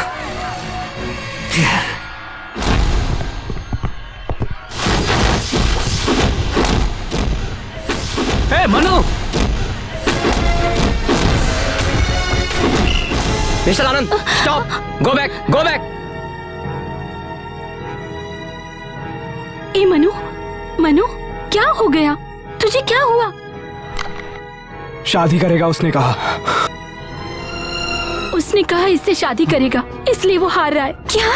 Hey Manu, mister Anand, stop, go back, go back. ए मनु, मनु क्या हो गया तुझे, क्या हुआ? शादी करेगा उसने कहा। उसने कहा इससे शादी करेगा, इसलिए वो हार रहा है क्या?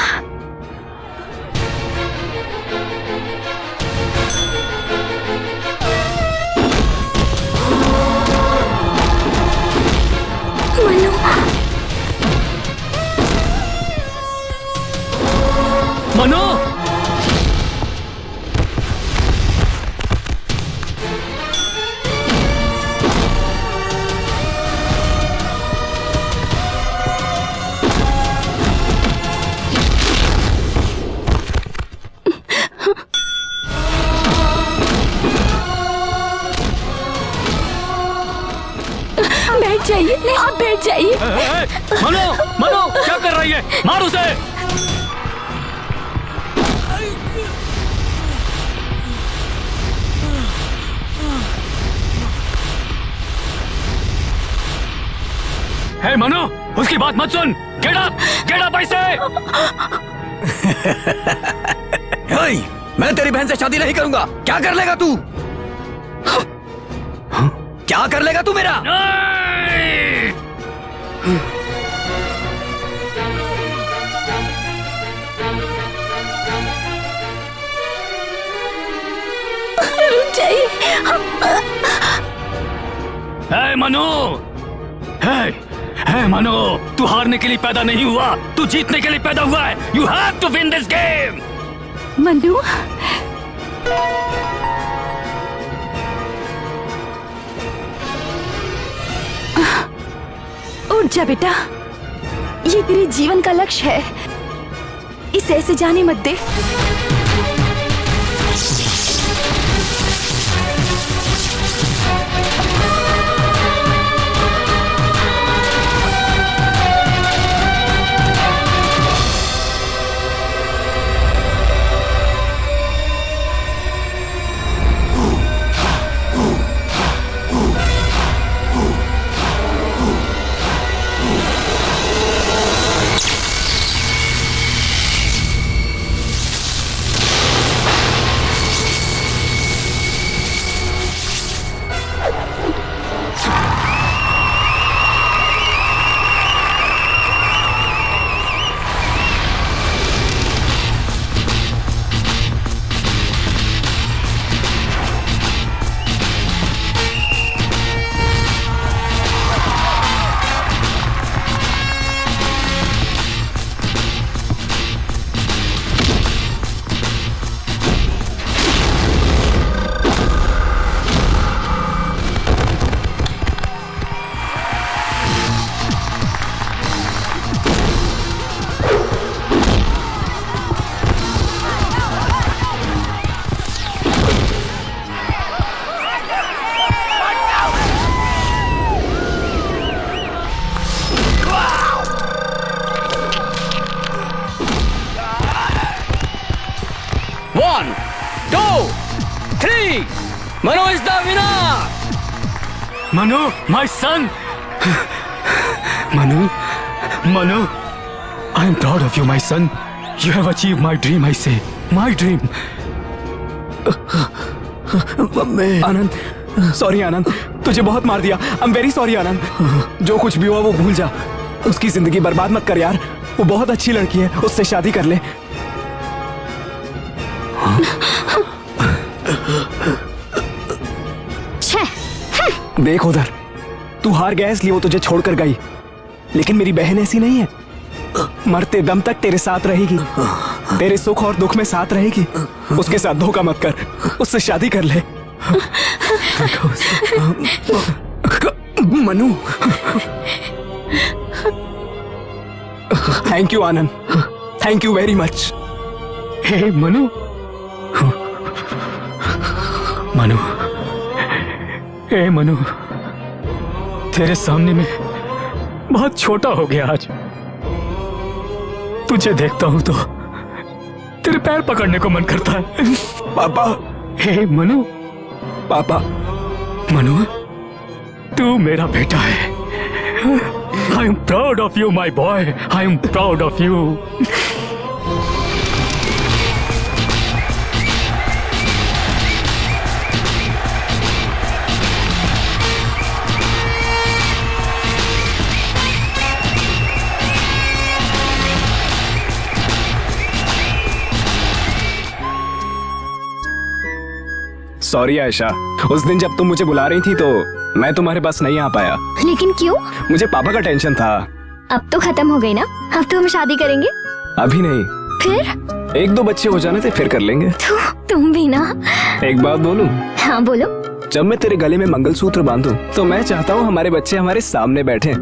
मनु, मनु, बैठ जाइए, आप बैठ जाइए। मनु, मनु क्या कर रही है? मार उसे। हे मनु, उसकी बात मत सुन। गेट अप ऐसे। मैं तेरी बहन से शादी नहीं करूंगा। क्या कर लेगा तू? क्या कर लेगा तू मेरा? रुक जाइए। हे मनु, हे मनु, तू हारने के लिए पैदा नहीं हुआ, तू जीतने के लिए पैदा हुआ है। You have to win this game. Manu, उठ जा बेटा, ये तेरे जीवन का लक्ष्य है, इसे ऐसे जाने मत दे। Manu is the winner! Manu, my son! Manu, I am proud of you, my son. You have achieved my dream, I say. My dream. Anand, sorry Anand, तुझे बहुत मार दिया। I am very sorry Anand. जो कुछ भी हुआ वो भूल जा। उसकी जिंदगी बर्बाद मत कर यार। वो बहुत अच्छी लड़की है, उससे शादी कर ले। देख उधर, तू हार गया इसलिए वो तुझे छोड़कर गई, लेकिन मेरी बहन ऐसी नहीं है। मरते दम तक तेरे साथ रहेगी, तेरे सुख और दुख में साथ रहेगी। उसके साथ धोखा मत कर, उससे शादी कर ले। Manu. Thank you Anand, thank you very much. Hey Manu, Manu, hey Manu, तेरे सामने में बहुत छोटा हो गया आज। तुझे देखता हूं तो तेरे पैर पकड़ने को मन करता है। पापा। हे मनु, पापा। मनु, तू मेरा बेटा है। I am proud of you my boy, I am proud of you. Sorry Ayesha, उस दिन जब तुम मुझे बुला रही थी तो मैं तुम्हारे पास नहीं आ पाया। लेकिन क्यों? मुझे पापा का टेंशन था। अब तो खत्म हो गई ना, अब तो हम शादी करेंगे। अभी नहीं, फिर? 1-2 बच्चे हो जाने थे फिर कर लेंगे। तुम भी ना। एक बात बोलूं? हाँ बोलो। जब मैं तेरे गले में मंगलसूत्र बांधूं तो मैं चाहता हूँ हमारे बच्चे हमारे सामने बैठे।